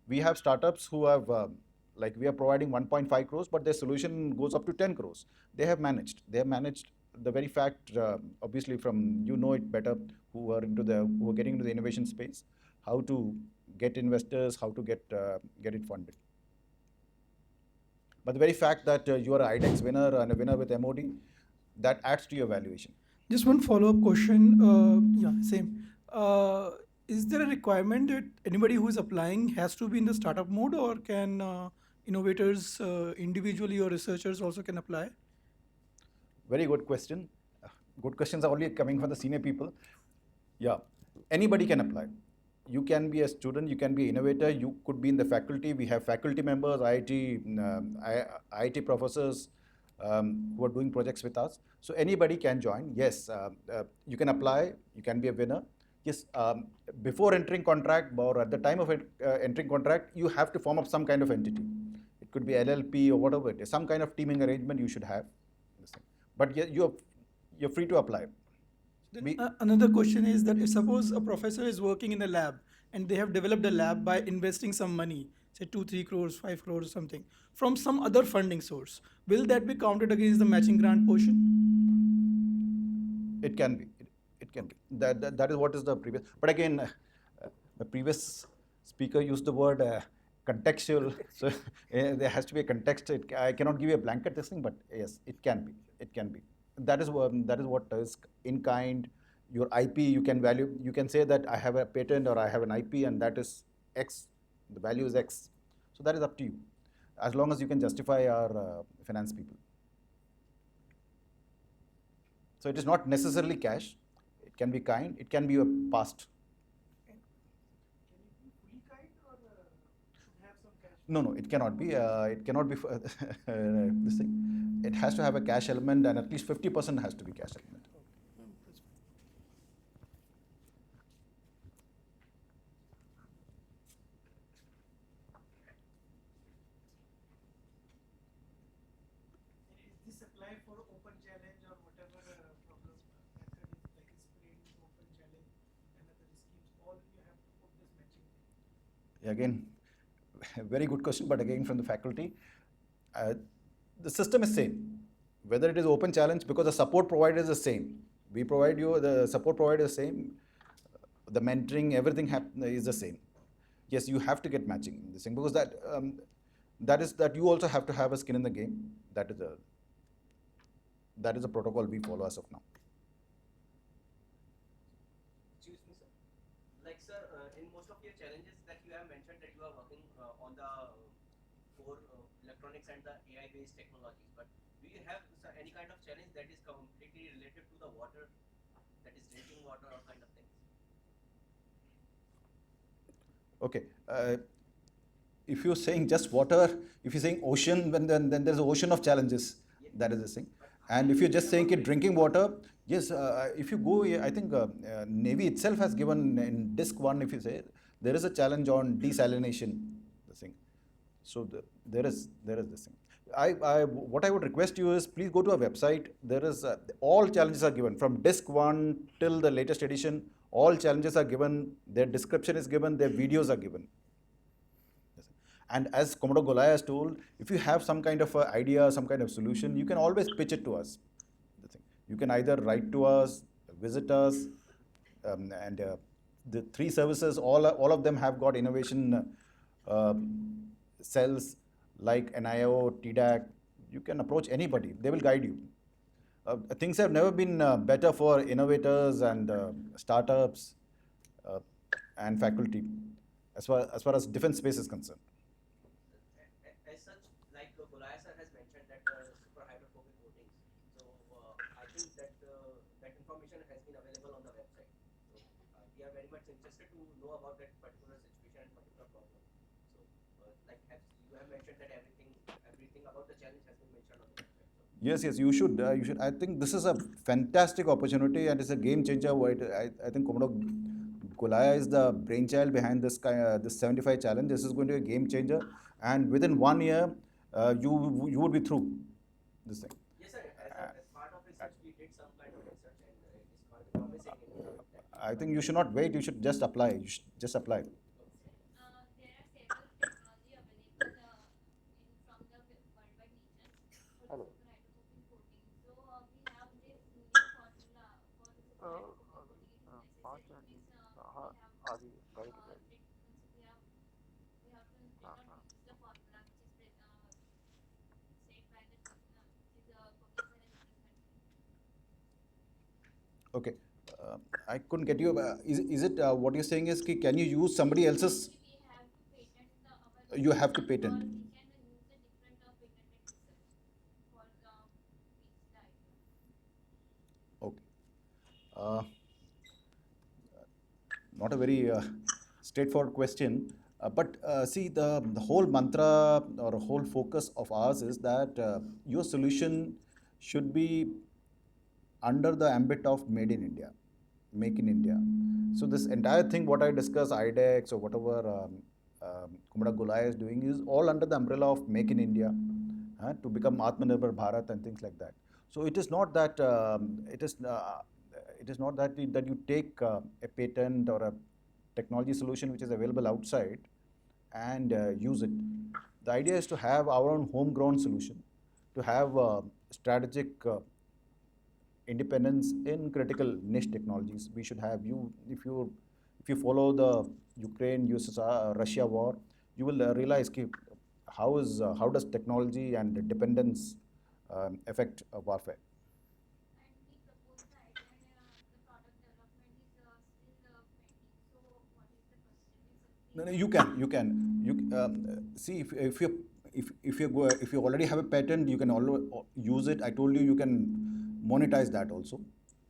We have startups who have, like we are providing 1.5 crores, but their solution goes up to 10 crores. They have managed the very fact, obviously from, you know it better, who are getting into the innovation space, how to get investors, how to get it funded. But the very fact that you are an IDEX winner and a winner with MOD, that adds to your valuation. Just one follow-up question. Yeah, same. Is there a requirement that anybody who is applying has to be in the startup mode, or can innovators individually or researchers also can apply? Very good question. Good questions are only coming from the senior people. Yeah, anybody can apply. You can be a student, you can be an innovator, you could be in the faculty. We have faculty members, IIT professors who are doing projects with us. So anybody can join. Yes, you can apply, you can be a winner. Yes, before entering contract or at the time of entering contract, you have to form up some kind of entity. It could be LLP or whatever it is, some kind of teaming arrangement you should have. But you're free to apply. Then another question is that if suppose a professor is working in a lab and they have developed a lab by investing some money, say 2-3 crores, 5 crores or something, from some other funding source, will that be counted against the matching grant portion? It can be. It can be. That is what is the previous. But again, the previous speaker used the word contextual. So there has to be a context. I cannot give you a blanket this thing, but yes, it can be. It can be. That is what is in kind. Your IP, you can value. You can say that I have a patent or I have an IP, and that is X. The value is X. So that is up to you, as long as you can justify our finance people. So it is not necessarily cash. It can be kind. It can be a past. No, it cannot be. It cannot be this thing. It has to have a cash element, and at least 50% has to be cash element. Is this apply for open challenge or whatever problem method is like sprint, open challenge, and other schemes? All you have to put this matching. Again, very good question, but again from the faculty. The system is same, whether it is open challenge, because the support provider is the same. We provide you, the support provider is the same, the mentoring, everything is the same. Yes, you have to get matching in this thing, because that you also have to have a skin in the game. That is a protocol we follow as of now. Excuse me, sir. Like, sir, in most of your challenges that you have mentioned that you are working on the core electronics and the AI-based technologies, but do you have any kind of challenge that is completely related to the water, that is drinking water or kind of things? Okay. If you're saying just water, if you're saying ocean, then there's an ocean of challenges. Yes. That is the thing. And if you're just saying drinking water, yes, if you go, I think Navy itself has given in DISC 1, if you say, there is a challenge on desalination, the thing. So there is this thing. What I would request you is, please go to our website. There is, all challenges are given, from DISC 1 till the latest edition. All challenges are given, their description is given, their videos are given. And as Commodore Golaya has told, if you have some kind of idea, some kind of solution, you can always pitch it to us. You can either write to us, visit us, and the 3 services, all of them have got innovation cells like NIO, TDAC. You can approach anybody, they will guide you. Things have never been better for innovators and startups and faculty as far as defense space is concerned. As such, like Golaya sir has mentioned that super hydrophobic coatings. So I think that that information has been available on the website. So we are very much interested to know about that particular situation and particular problem. So like you have mentioned that everything about the challenge has been mentioned on the website. Yes, you should. I think this is a fantastic opportunity and it's a game changer. I think Commodore Golaya is the brainchild behind this 75 challenge. This is going to be a game changer, and within 1 year, you would be through this thing. Yes, sir. As part of research, we did some kind of research, and it's quite promising. I think you should not wait. You should just apply. You should just apply. Okay. I couldn't get you. Is it what you're saying is, can you use somebody else's? You have to patent. Okay. Not a very straightforward question. But see, the whole mantra or whole focus of ours is that your solution should be under the ambit of Made in India, Make in India. So this entire thing, what I discuss, IDEX or whatever Kumada Gulaya is doing, is all under the umbrella of Make in India, to become Atmanirbhar Bharat and things like that. So it is not that it is not that you take a patent or a technology solution which is available outside and use it. The idea is to have our own homegrown solution, to have strategic independence in critical niche technologies. We should have if you follow the Ukraine USSR Russia war, you will realize how does technology and dependence affect warfare. No, you can see if you already have a patent, you can use it. I told you, you can monetize that also.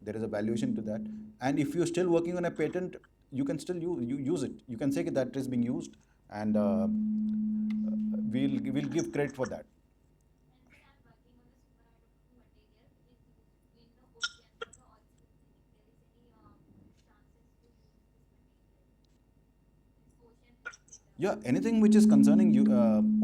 There is a valuation to that. And if you're still working on a patent, you can still use it. You can say that is being used, and we'll give credit for that. Yeah, anything which is concerning you,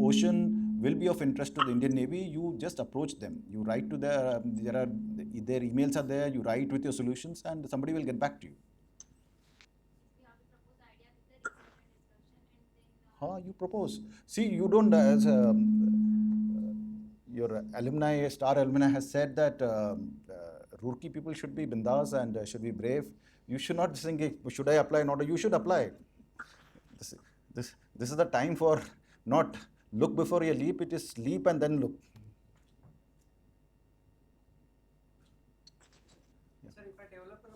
ocean will be of interest to the Indian Navy. You just approach them. You write to their emails are there. You write with your solutions, and somebody will get back to you. You propose. See, you don't, as your alumni, star alumni has said that Roorkee people should be bindas and should be brave. You should not think, should I apply or not? You should apply. This is the time for not look before you leap. It is leap and then look. Sir, if I develop a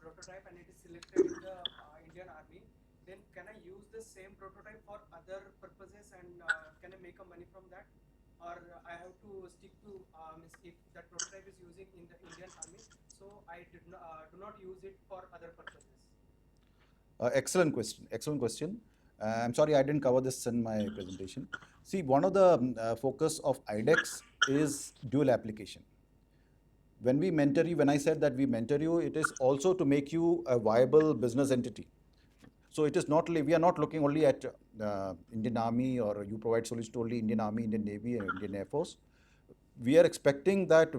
prototype and it is selected in the Indian Army, then can I use the same prototype for other purposes, and can I make a money from that? Or I have to stick to if that prototype is using in the Indian Army, so I do not use it for other purposes? Excellent question. Excellent question. I'm sorry I didn't cover this in my presentation. See, one of the focus of IDEX is dual application. When we mentor you, when I said that we mentor you, it is also to make you a viable business entity. So it is not, we are not looking only at Indian Army, or you provide solutions to only Indian Army, Indian Navy, and Indian Air Force. We are expecting that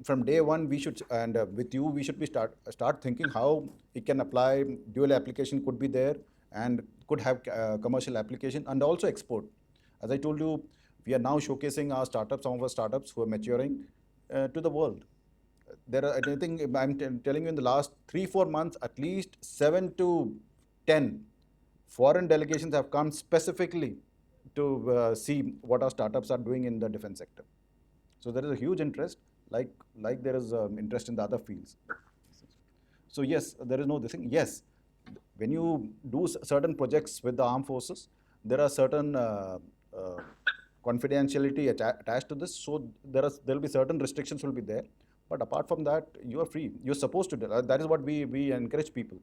from day one, we should, and with you, we should be start thinking how it can apply. Dual application could be there and could have commercial application and also export. As I told you, we are now showcasing our startups, some of our startups who are maturing to the world. There are, I think, I'm telling you, in the last 3-4 months, at least 7 to 10 foreign delegations have come specifically to see what our startups are doing in the defense sector. So there is a huge interest, like there is interest in the other fields. So yes, there is no this thing. Yes, when you do certain projects with the armed forces, there are certain confidentiality attached to this. So there will be certain restrictions will be there. But apart from that, you are free. You're supposed to do that. That is what we encourage people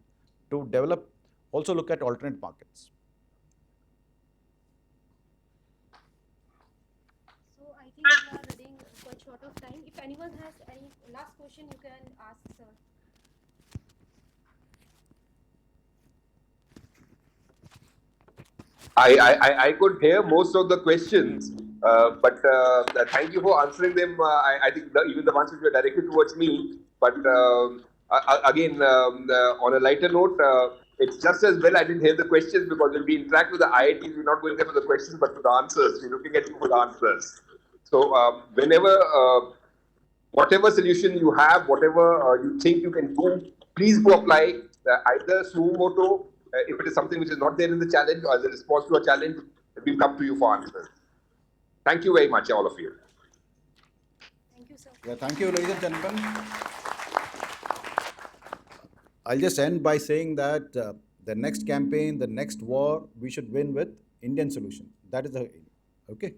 to develop. Also look at alternate markets. So I think we are running quite short of time. If anyone has any last question, you can ask, sir. I could hear most of the questions, but thank you for answering them. I think even the ones which were directed towards me. But again, on a lighter note, it's just as well I didn't hear the questions, because when we interact with the IITs, we're not going there for the questions but for the answers. We're looking at you for the answers. So whenever, whatever solution you have, whatever you think you can do, please go apply either suo moto. If it is something which is not there in the challenge or as a response to a challenge, we'll come to you for answers. Thank you very much, all of you. Thank you, sir. Yeah, thank you, ladies and gentlemen. I'll just end by saying that the next campaign, the next war, we should win with Indian solution. That is the aim. Okay.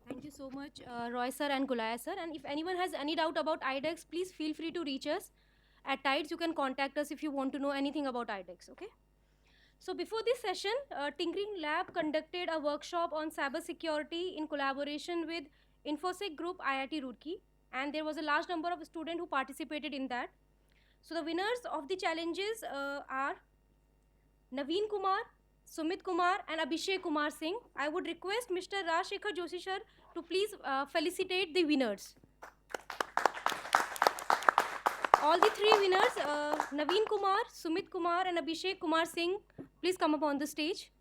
Thank you so much, Roy sir and Gulaya sir. And if anyone has any doubt about IDEX, please feel free to reach us. At Tides, you can contact us if you want to know anything about IDEX, okay? So before this session, Tinkering Lab conducted a workshop on cybersecurity in collaboration with Infosec Group IIT Roorkee, and there was a large number of students who participated in that. So the winners of the challenges are Naveen Kumar, Sumit Kumar and Abhishek Kumar Singh. I would request Mr. Raj Shekhar Joshi sir to please felicitate the winners. All the three winners, Naveen Kumar, Sumit Kumar and Abhishek Kumar Singh, please come up on the stage.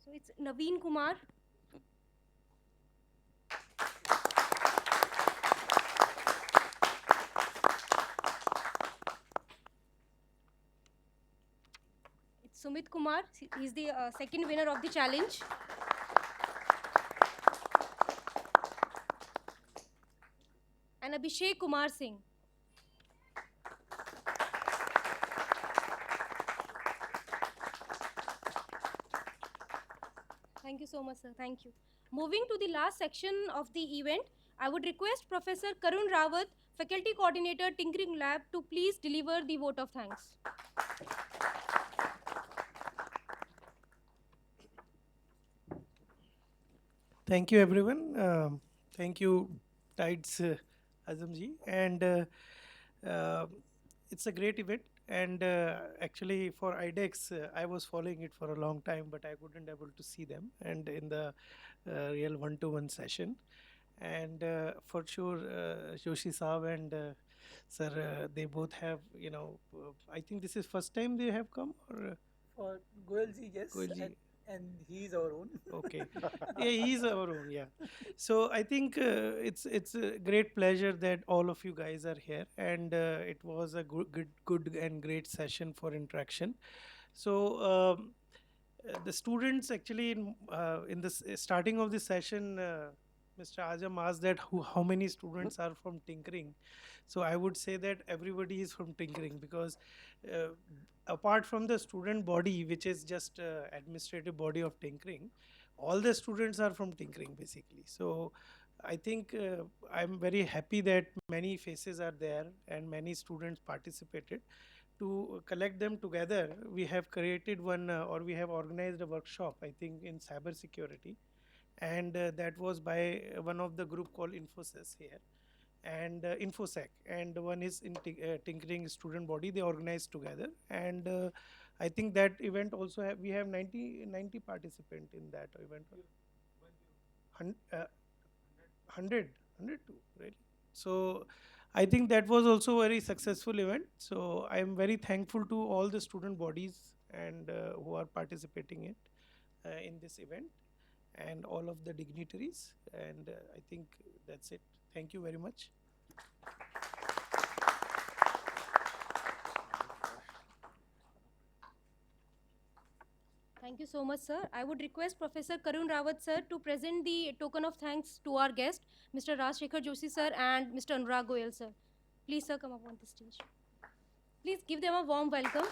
So it's Naveen Kumar. It's Sumit Kumar. He's the second winner of the challenge. And Abhishek Kumar Singh. Thank you so much, sir. Thank you. Moving to the last section of the event, I would request Professor Karun Rawat, Faculty Coordinator, Tinkering Lab, to please deliver the vote of thanks. Thank you, everyone. Thank you, Tides Azamji. And it's a great event. And actually, for IDEX, I was following it for a long time, but I couldn't able to see them. And in the real one-to-one session, and for sure, Joshi Saab and Sir, they both have, I think this is first time they have come, or For Goelji, yes. Goelji. And he's our own. Okay. Yeah, he's our own. Yeah. So I think it's a great pleasure that all of you guys are here, and it was a good and great session for interaction. So the students actually in the starting of the session, Mr. Ajam asked that how many students are from tinkering. So I would say that everybody is from tinkering, because apart from the student body, which is just administrative body of tinkering, all the students are from tinkering basically. So I think I'm very happy that many faces are there and many students participated. To collect them together, we have created one or we have organized a workshop, I think, in cyber security, and that was by one of the group called Infosys here, and Infosec, and one is in tinkering student body. They organized together, and I think that event also we have 90 participants in that event. 100 too, right? So I think that was also a very successful event. So I am very thankful to all the student bodies and who are participating in this event, and all of the dignitaries. And I think that's it. Thank you very much. Thank you so much, sir. I would request Professor Karun Rawat, sir, to present the token of thanks to our guest, Mr. Raj Shekhar Joshi, sir, and Mr. Anurag Goyal, sir. Please, sir, come up on the stage. Please give them a warm welcome.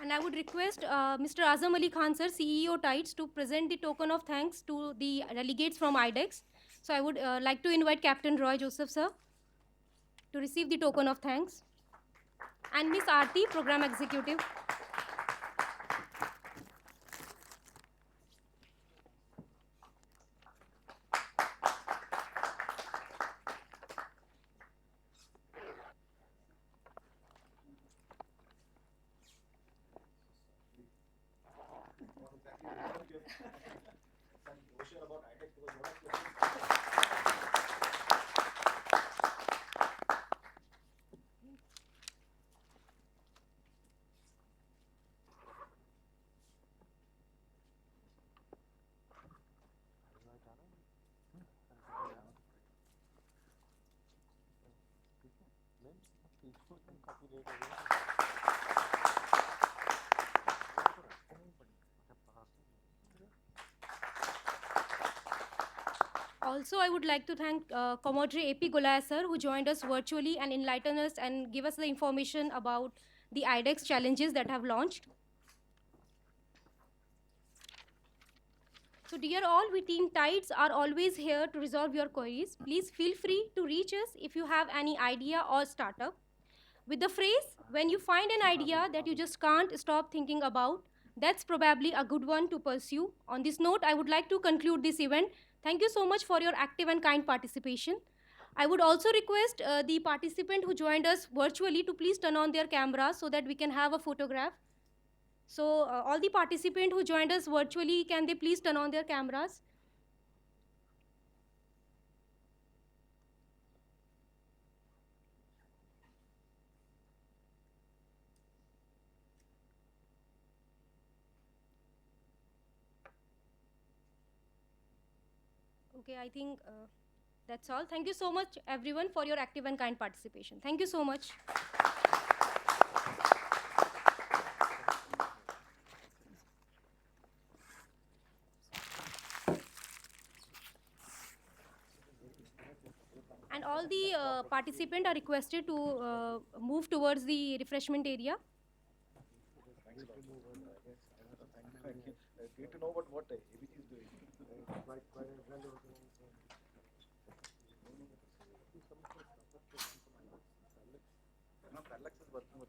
And I would request Mr. Azam Ali Khan, sir, CEO Tides, to present the token of thanks to the delegates from IDEX. So I would like to invite Captain Roy Joseph, sir, to receive the token of thanks. And Miss Aarti, Program Executive. Also, I would like to thank Commodore AP Golaya, sir, who joined us virtually and enlightened us and give us the information about the IDEX challenges that have launched. So dear all, we Team Tides are always here to resolve your queries. Please feel free to reach us if you have any idea or startup. With the phrase, when you find an idea that you just can't stop thinking about, that's probably a good one to pursue. On this note, I would like to conclude this event. Thank you so much for your active and kind participation. I would also request the participant who joined us virtually to please turn on their cameras so that we can have a photograph. So all the participants who joined us virtually, can they please turn on their cameras? Okay, I think that's all. Thank you so much, everyone, for your active and kind participation. Thank you so much. And all the participants are requested to move towards the refreshment area. Great to know about what ABG is doing. Parallax is working with